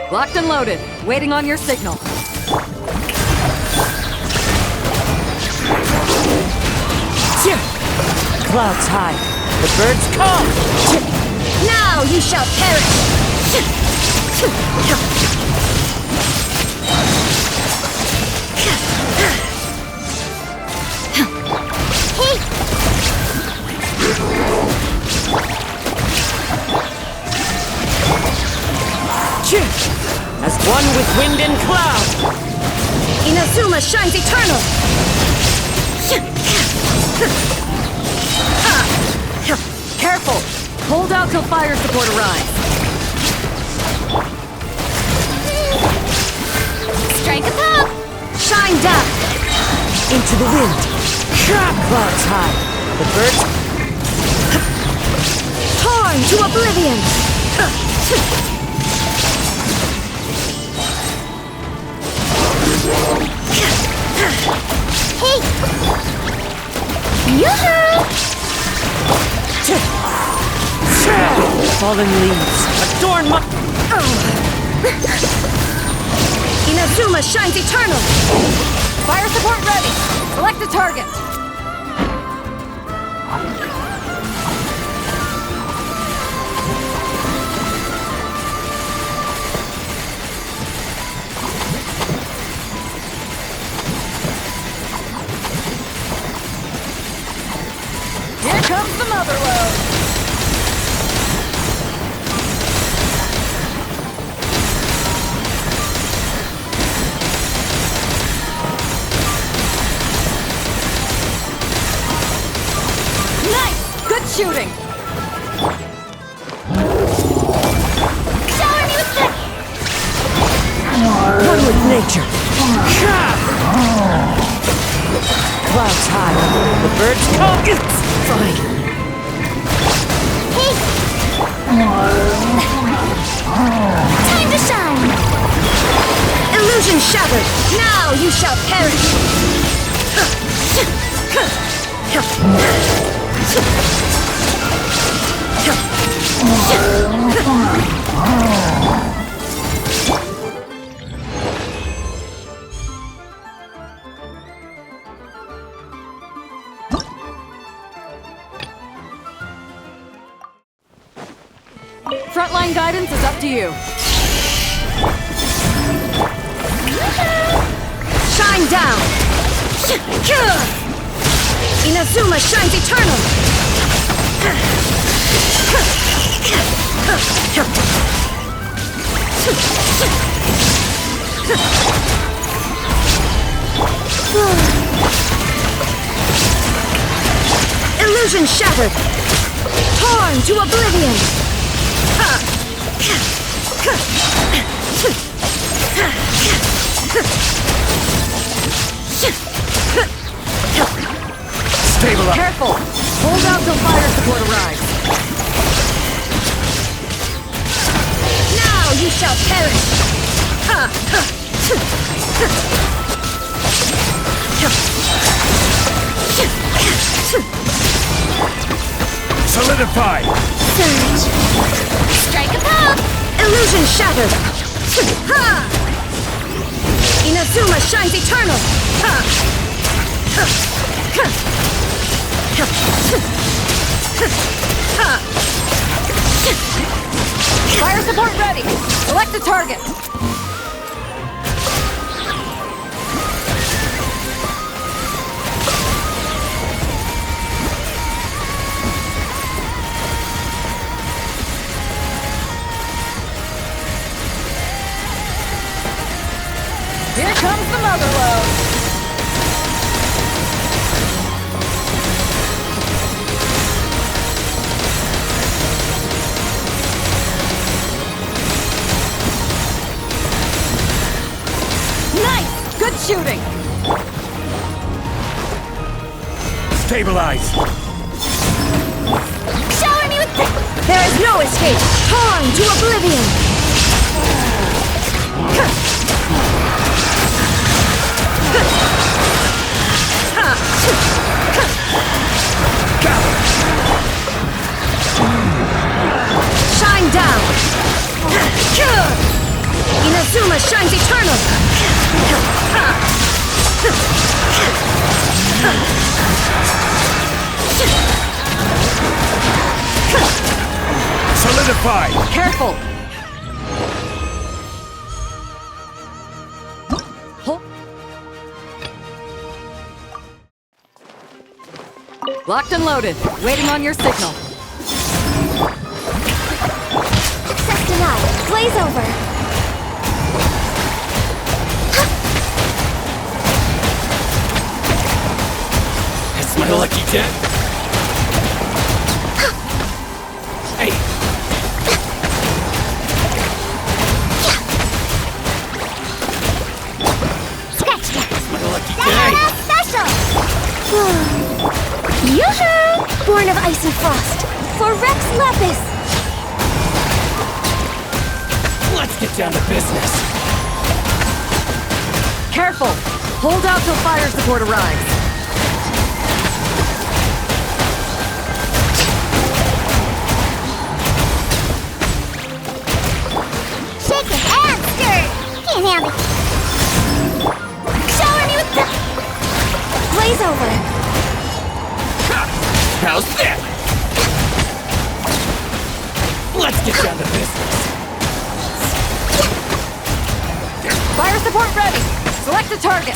Locked and loaded, waiting on your signal. Clouds high. The birds come! Now you shall perish! As one with wind and cloud! Inazuma shines eternal! Careful! Hold out till fire support arrives. Strike a pop! Shine down! Into the wind! Clouds high! The birds... torn to oblivion! Hey! Yoo-hoo! Fallen leaves, adorn my... Inazuma shines eternal! Fire support ready! Select the target! Here comes the mother load! Shooting! Shower me with the... One with nature! Clouds high! The birds come! It's fine! Hey! Time to shine! Illusion shattered! Now you shall perish! Frontline guidance is up to you. Shine down! Inazuma shines eternal! Illusion shattered! Torn to oblivion! Stabilize. Careful! Hold out till fire support arrives. Now you shall perish! Solidify. Surge. Strike a pop! Illusion shattered! Inazuma shines eternal! Fire support ready! Select a target! Here comes the mother load! Nice! Good shooting! Stabilize. Shower me with There is no escape! Torn to oblivion! Shine down! Inazuma shines eternal! Solidify. Careful! Locked and loaded. Waiting on your signal. Access denied. Blaze over. It's my lucky day. Hey. Scratch that. It's my lucky Special. Yoo-hoo! Born of ice and frost. For Rex Lepis. Let's get down to business. Careful! Hold out till fire support arrives. Shaking and stirred. Can't handle it. Shower me with the... Blaze over. How's that? Let's get down to business. Fire support ready! Select a target!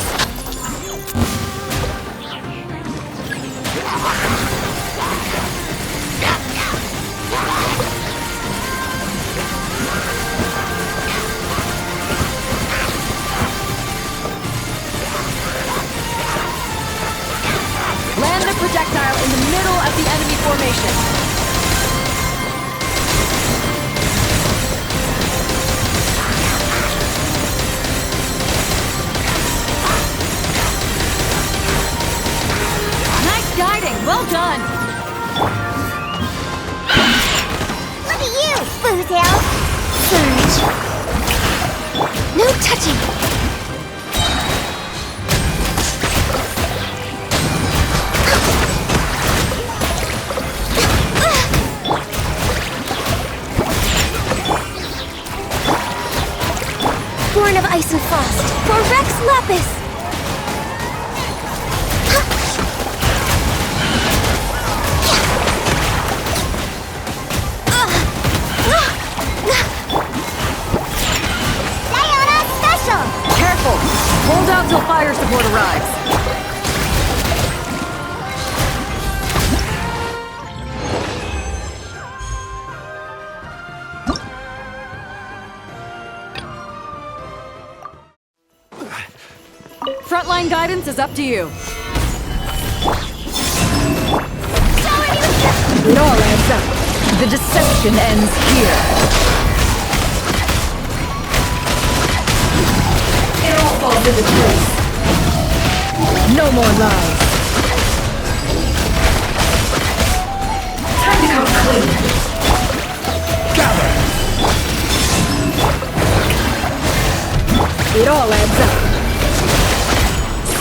Land the projectile in the middle of the enemy formation. Guiding, well done! Look at you, Foozle. Surge. No touching. Born of ice and frost. For Rex Lepis. Hold out till fire support arrives. Frontline guidance is up to you. It all adds up. The deception ends here. It all falls into place. No more lies. Time to come clean. Gather! It all adds up.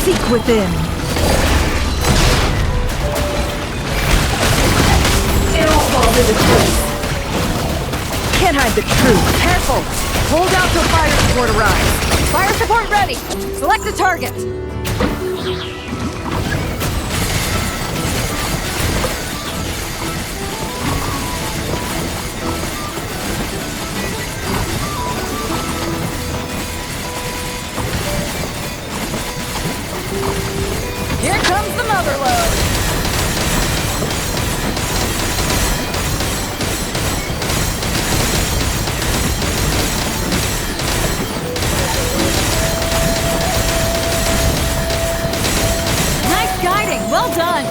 Seek within. It all falls into place. Can't hide the truth. Careful! Hold out till fire support arrives. Fire support ready! Select a target! Here comes the mother load! Nice guiding! Well done!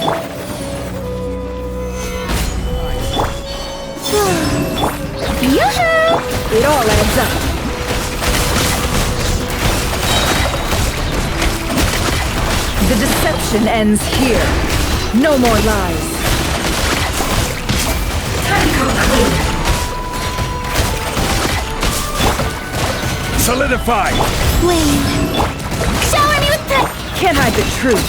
Yoo-hoo! It all adds up. The deception ends here. No more lies. Time to come clean. Solidify! Wait. Shower me with the... Can't hide the truth.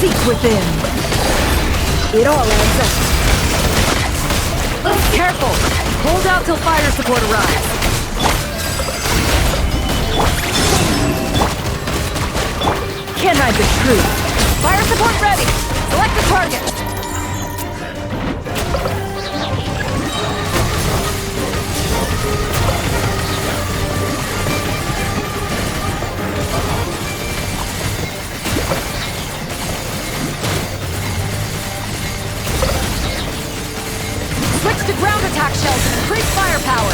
Seek within. It all adds up. Careful! Hold out till fire support arrives. Can't hide the truth. Fire support ready! Select the target! Switch to ground attack shells to increase firepower!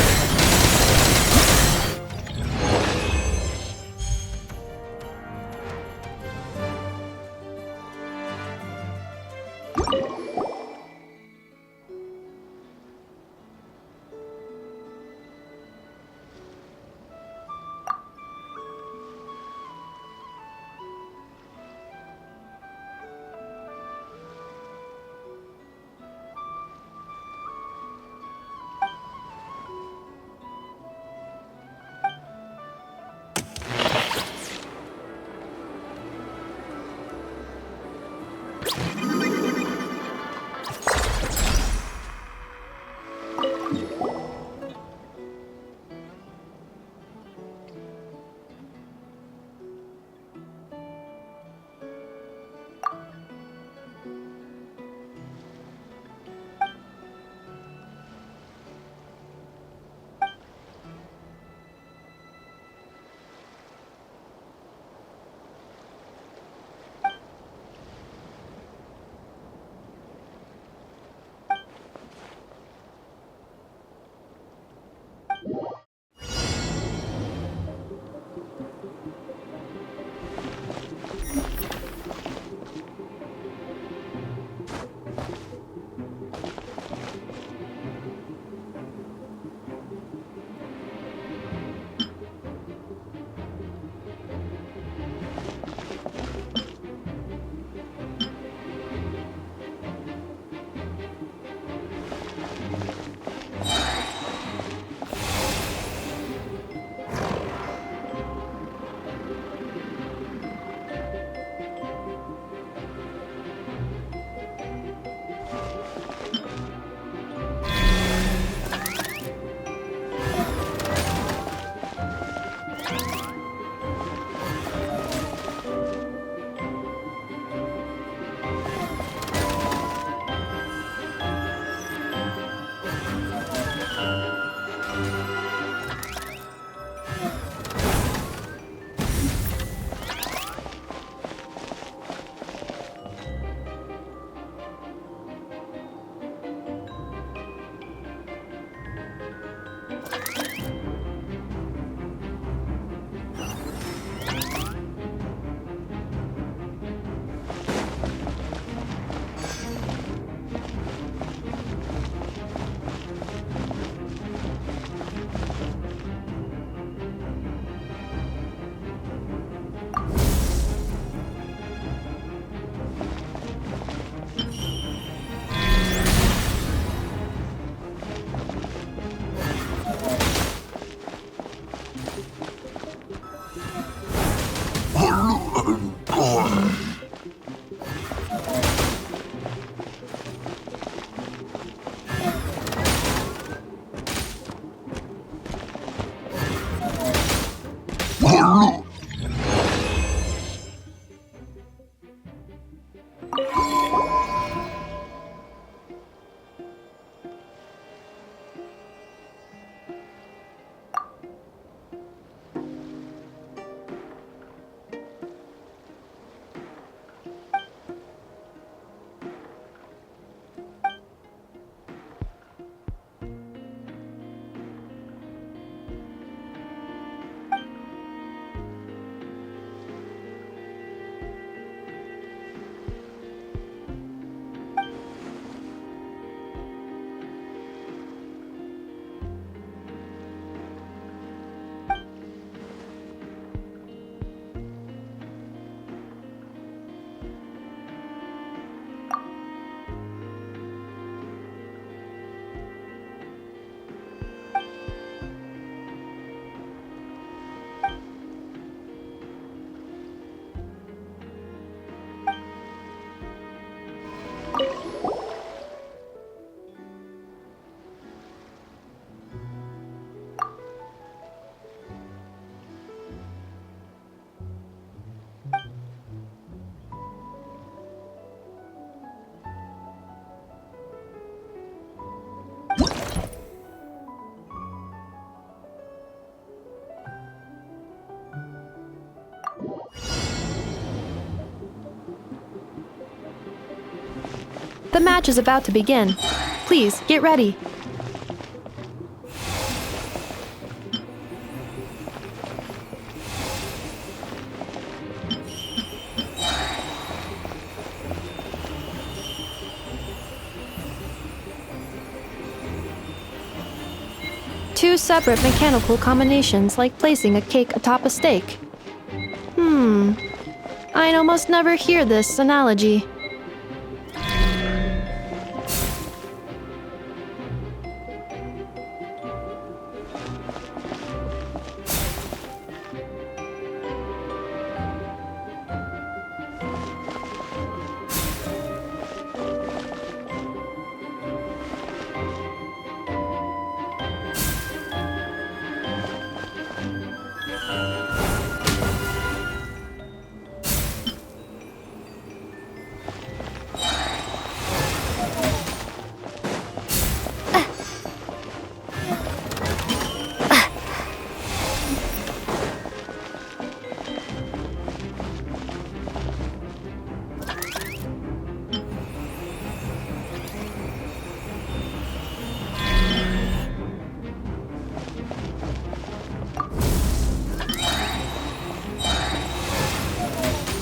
The match is about to begin. Please, get ready. Two separate mechanical combinations like placing a cake atop a steak. I'd almost never hear this analogy.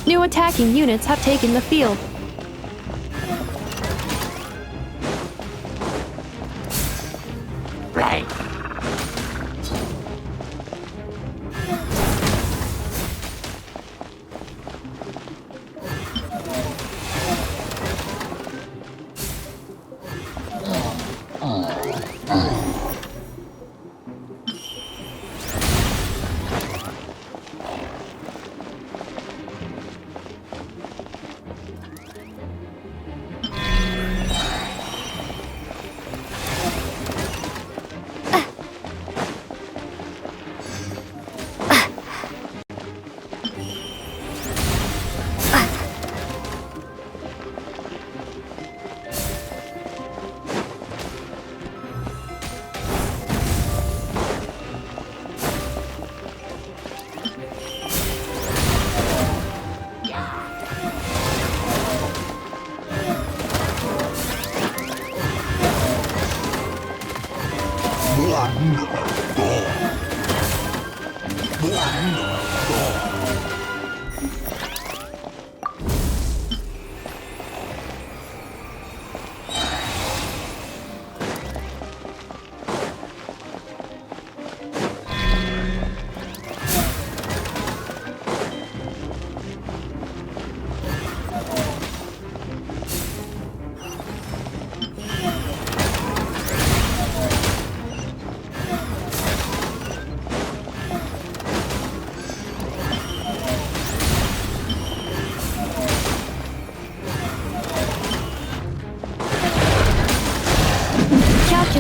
New attacking units have taken the field. Right.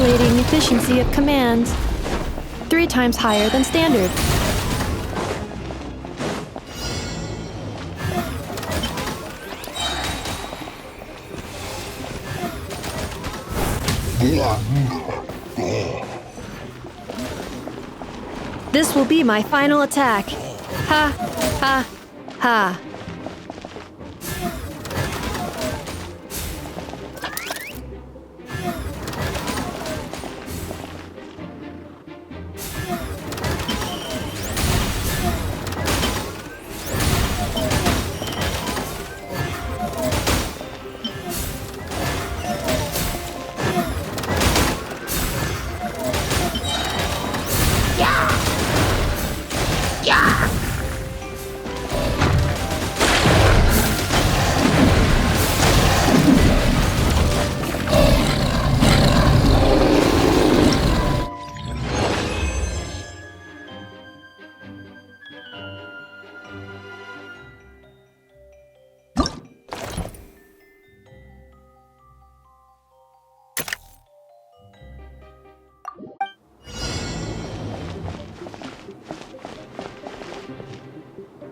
Calculating efficiency of command. 3 times higher than standard. This will be my final attack. Ha, ha, ha.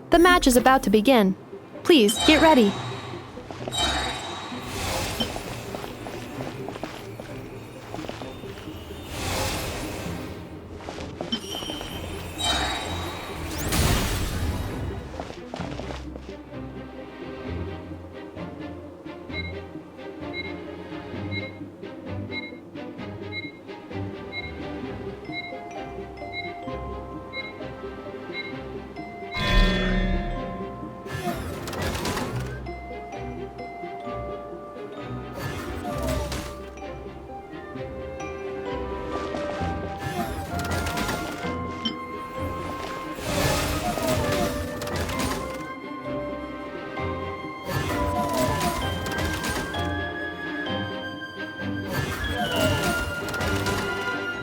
The match is about to begin. Please, get ready.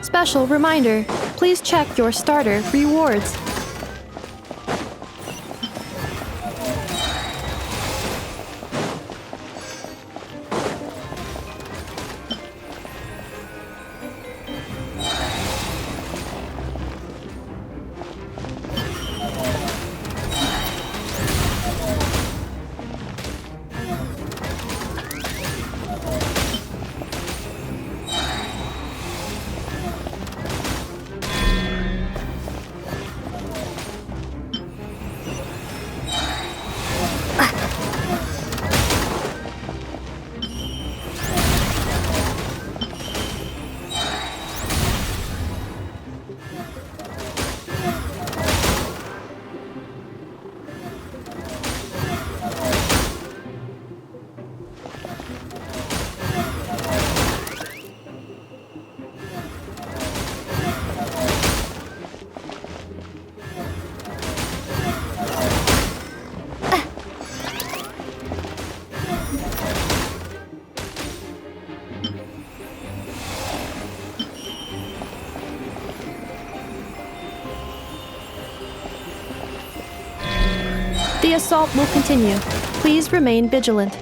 Special reminder, please check your starter rewards. The assault will continue. Please remain vigilant.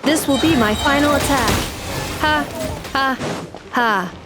This will be my final attack. Ha, ha, ha.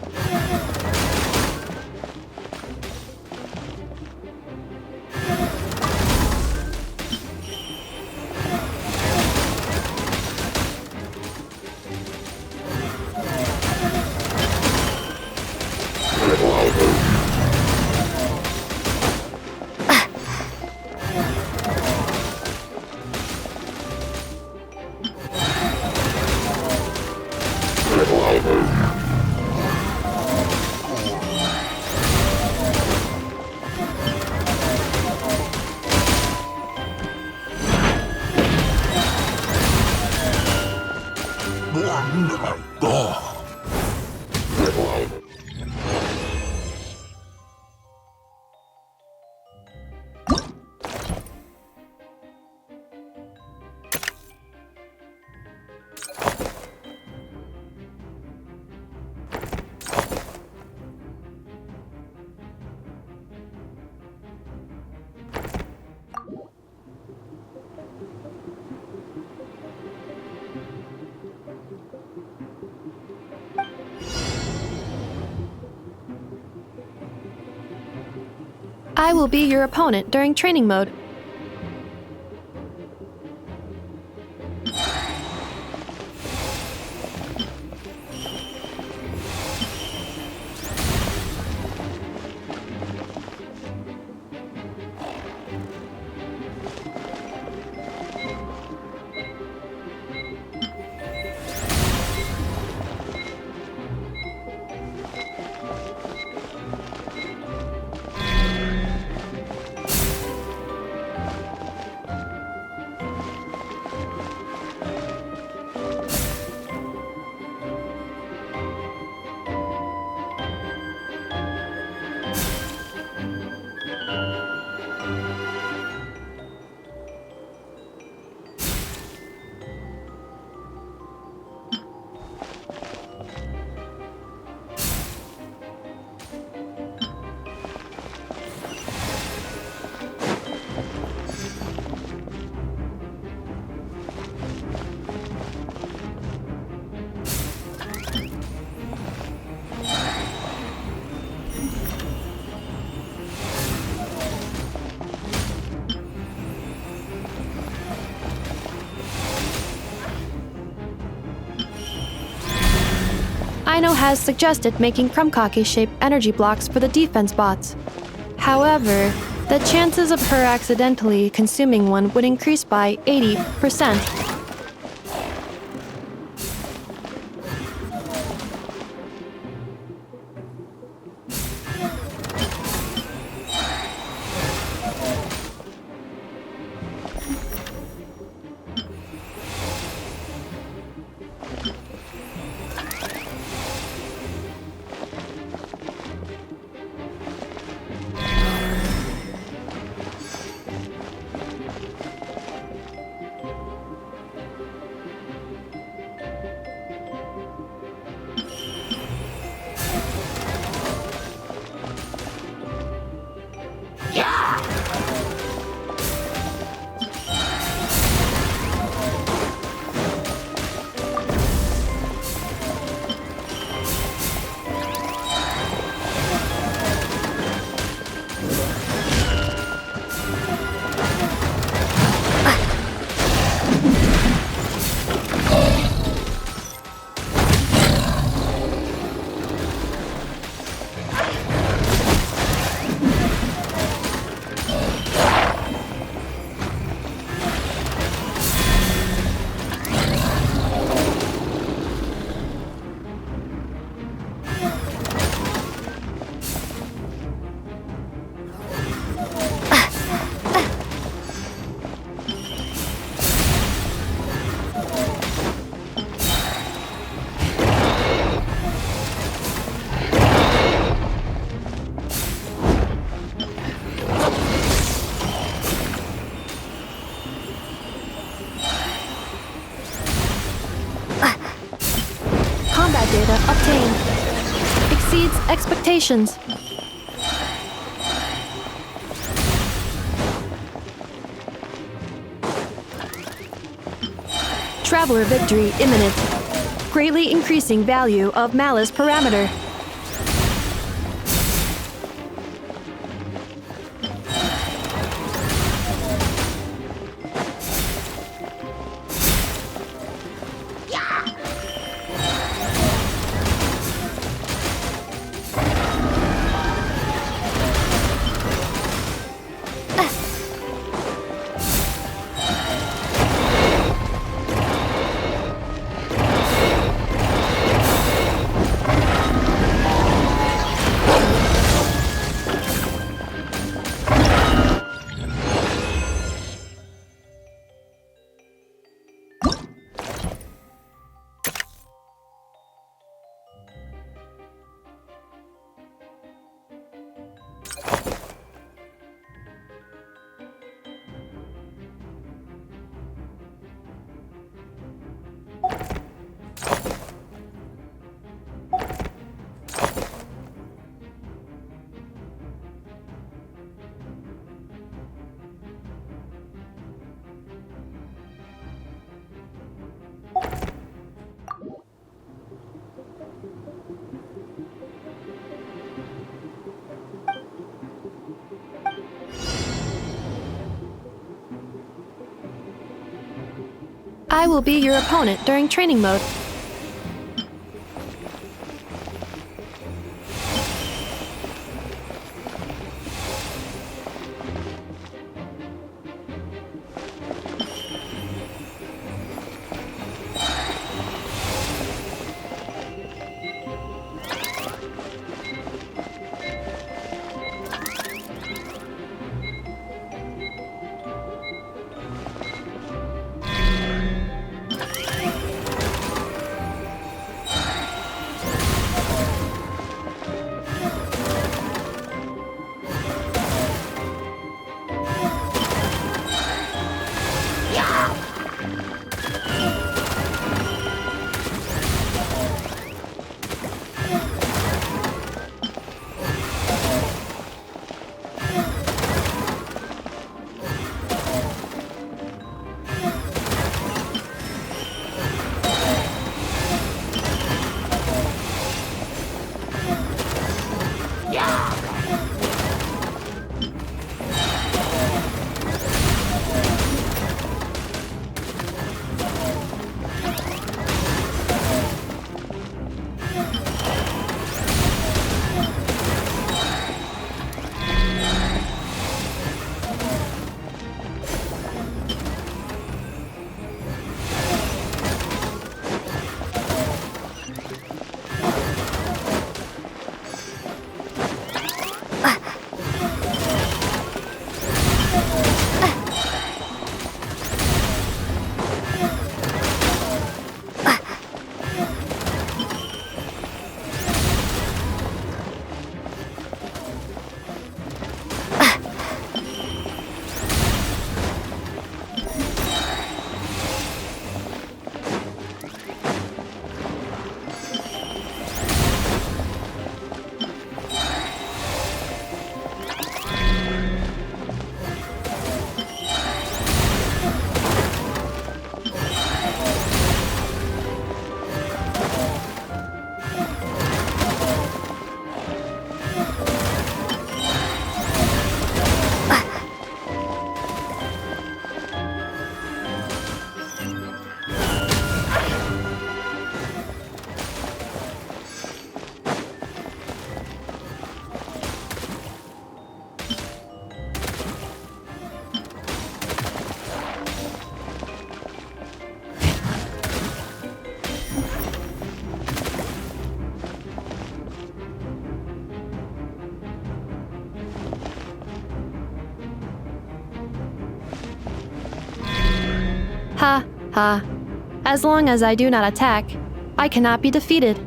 I will be your opponent during training mode. Aino has suggested making Krumkake-shaped energy blocks for the defense bots. However, the chances of her accidentally consuming one would increase by 80%. Data obtained. Exceeds expectations. Traveler victory imminent. Greatly increasing value of malice parameter. I will be your opponent during training mode. Ha, ha. As long as I do not attack, I cannot be defeated.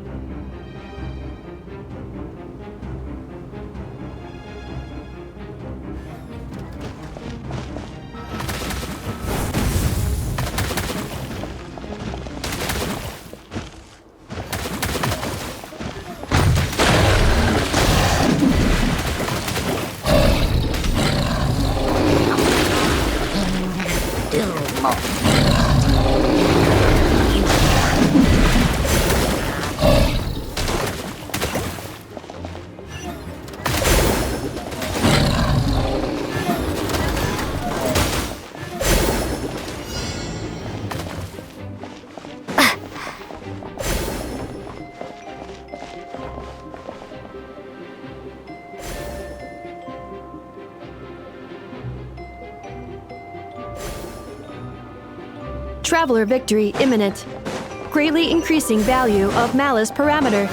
Traveler victory imminent. Greatly increasing value of malice parameter.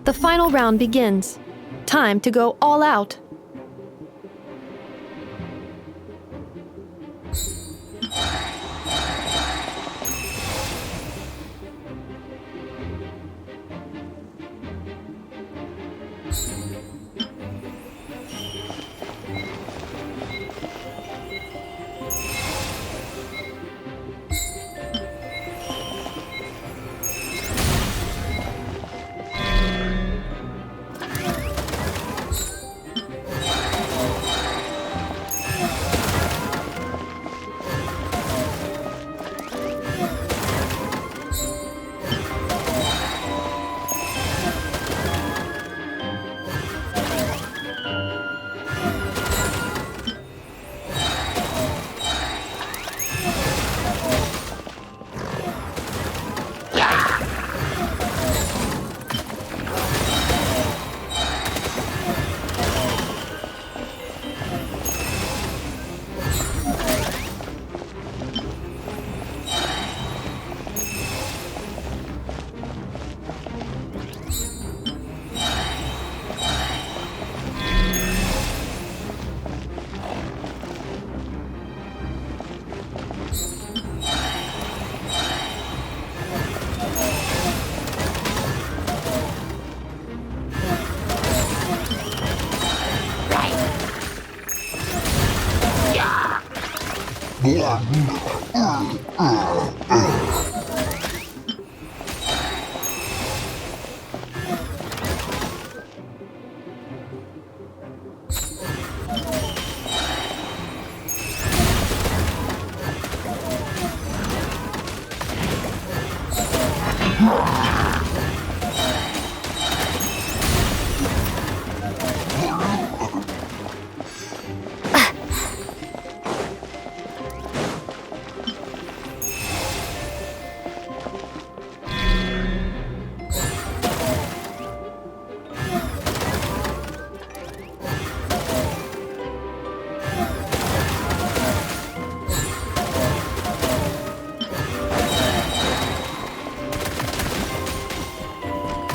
The final round begins. Time to go all out.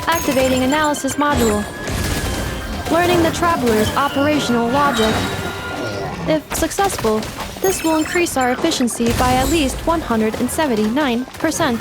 Activating analysis module. Learning the traveler's operational logic. If successful, this will increase our efficiency by at least 179%.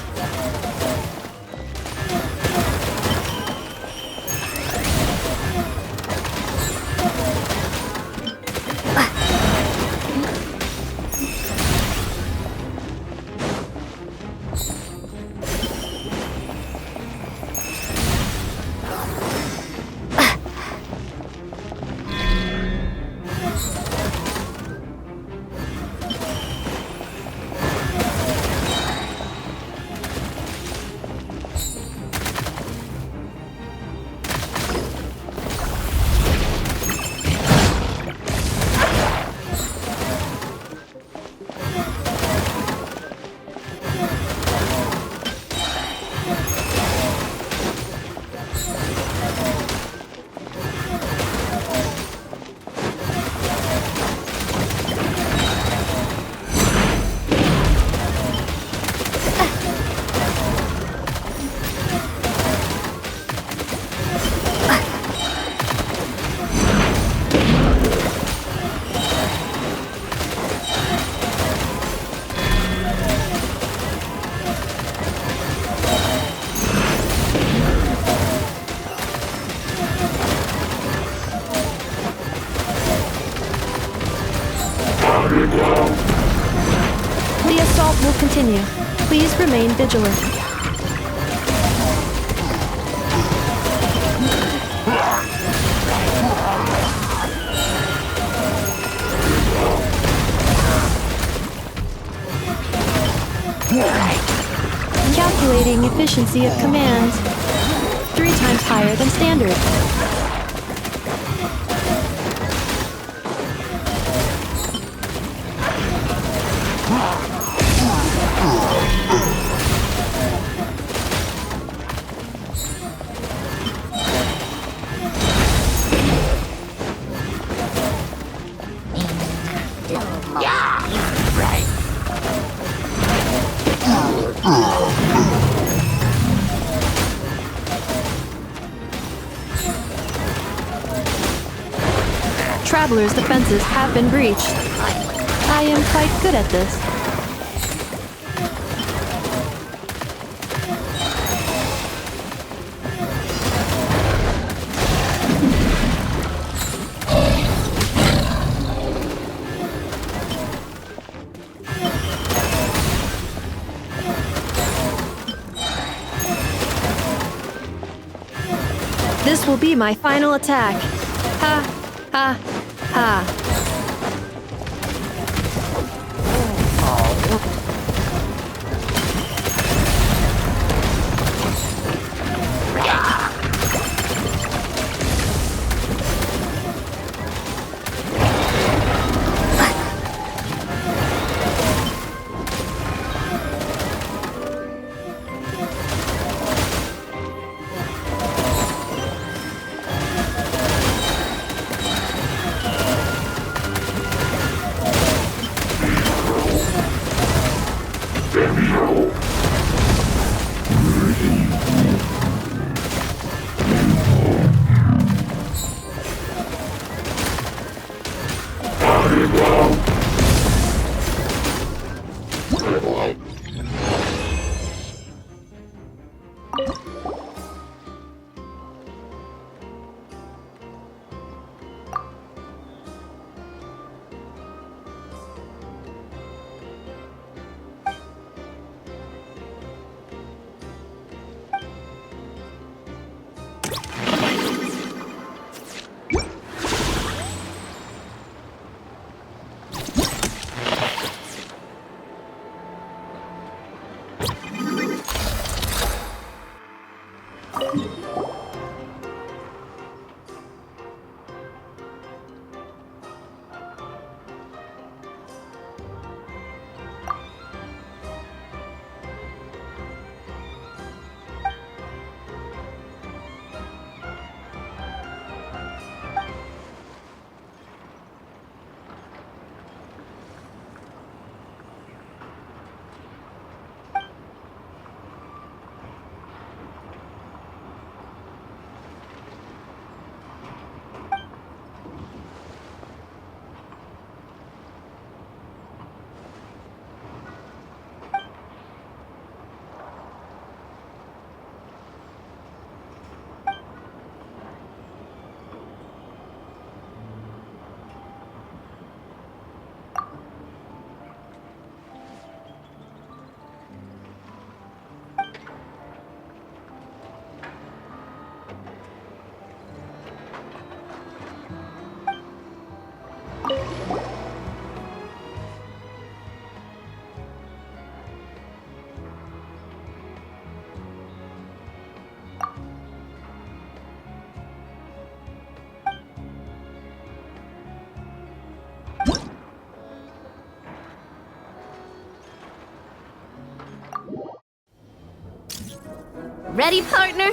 will continue. Please remain vigilant. Calculating efficiency of commands. 3 times higher than standard. Traveler's defenses have been breached. I am quite good at this. This will be my final attack. Ha, ha, ha. Ready, partner?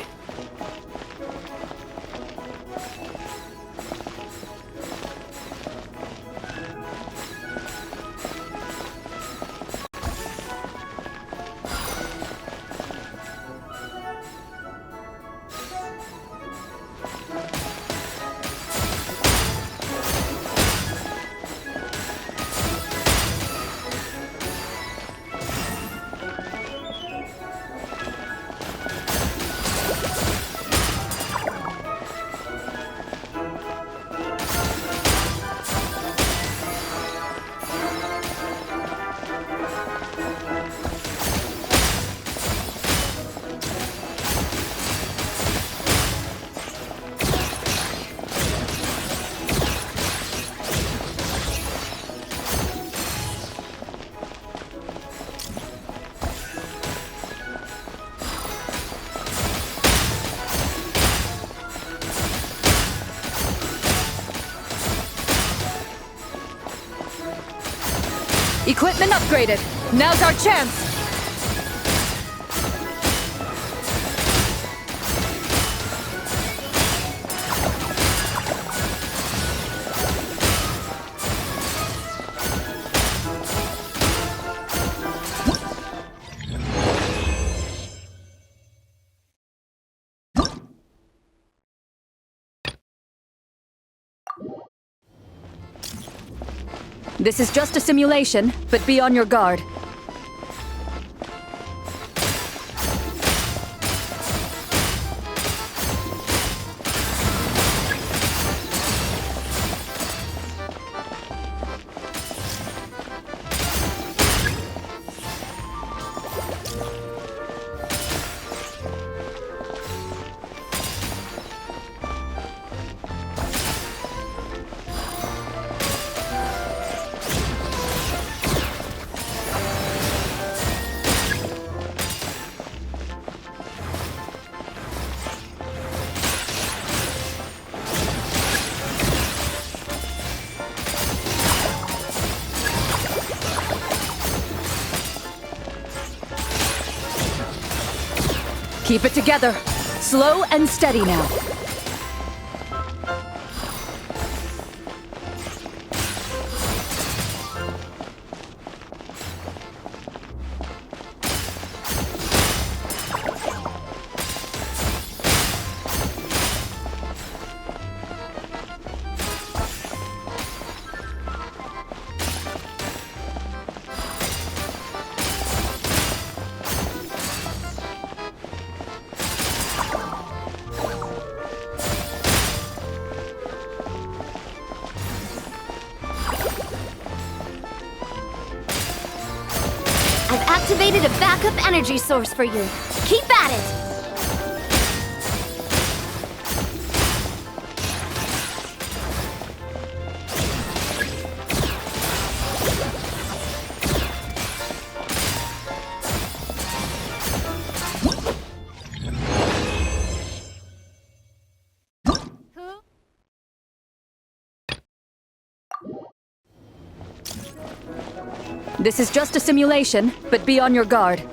Equipment upgraded. Now's our chance. This is just a simulation, but be on your guard. Keep it together. Slow and steady now. Activated a backup energy source for you. Keep at it! This is just a simulation, but be on your guard.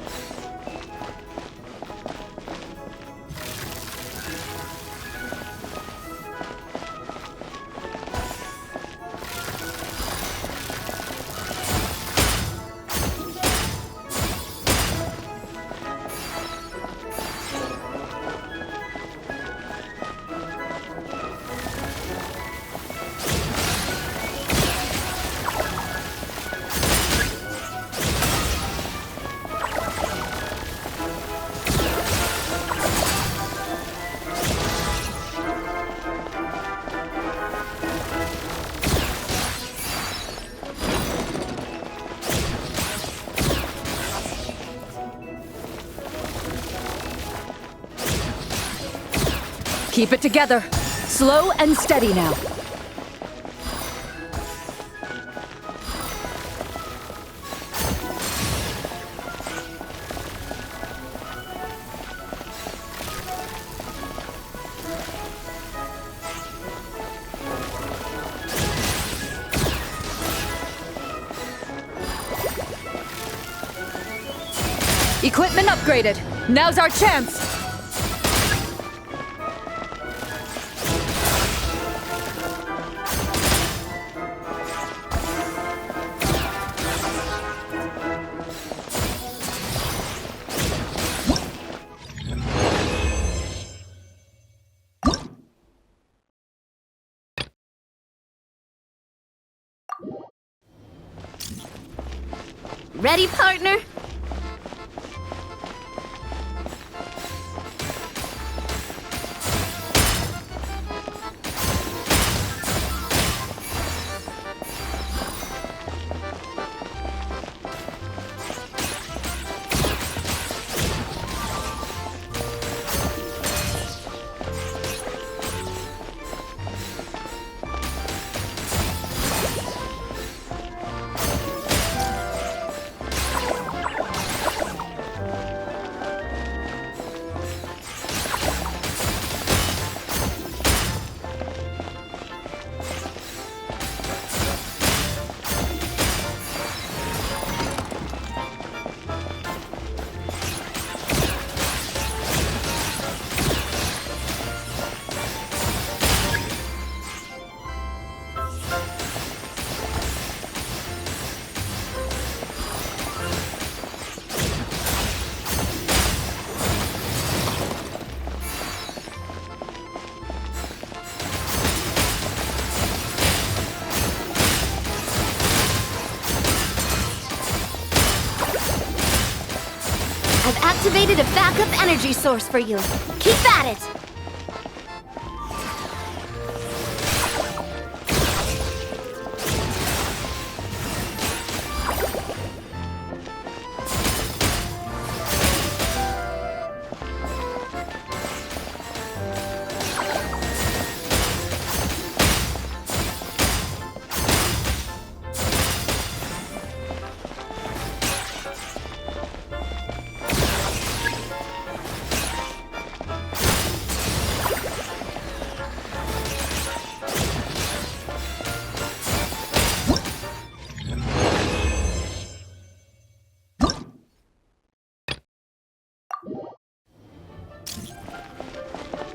Keep it together. Slow and steady now. Equipment upgraded. Now's our chance. Ready, partner? activated a backup energy source for you. Keep at it!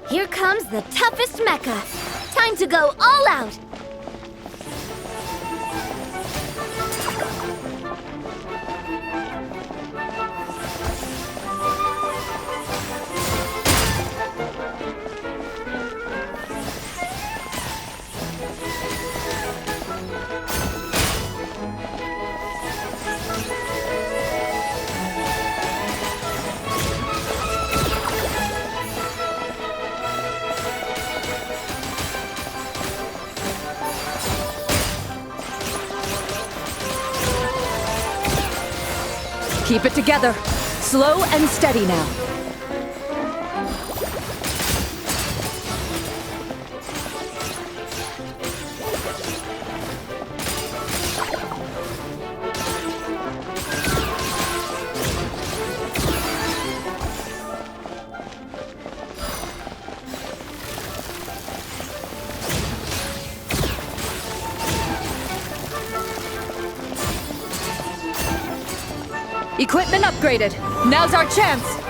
Here comes the toughest mecha. Time to go all out! Keep it together. Slow and steady now. Equipment upgraded. Now's our chance.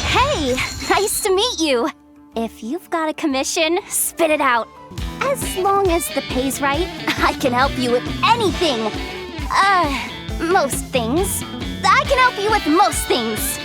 Hey, nice to meet you. If you've got a commission, spit it out. As long as the pay's right, I can help you with anything. Most things. I can help you with most things.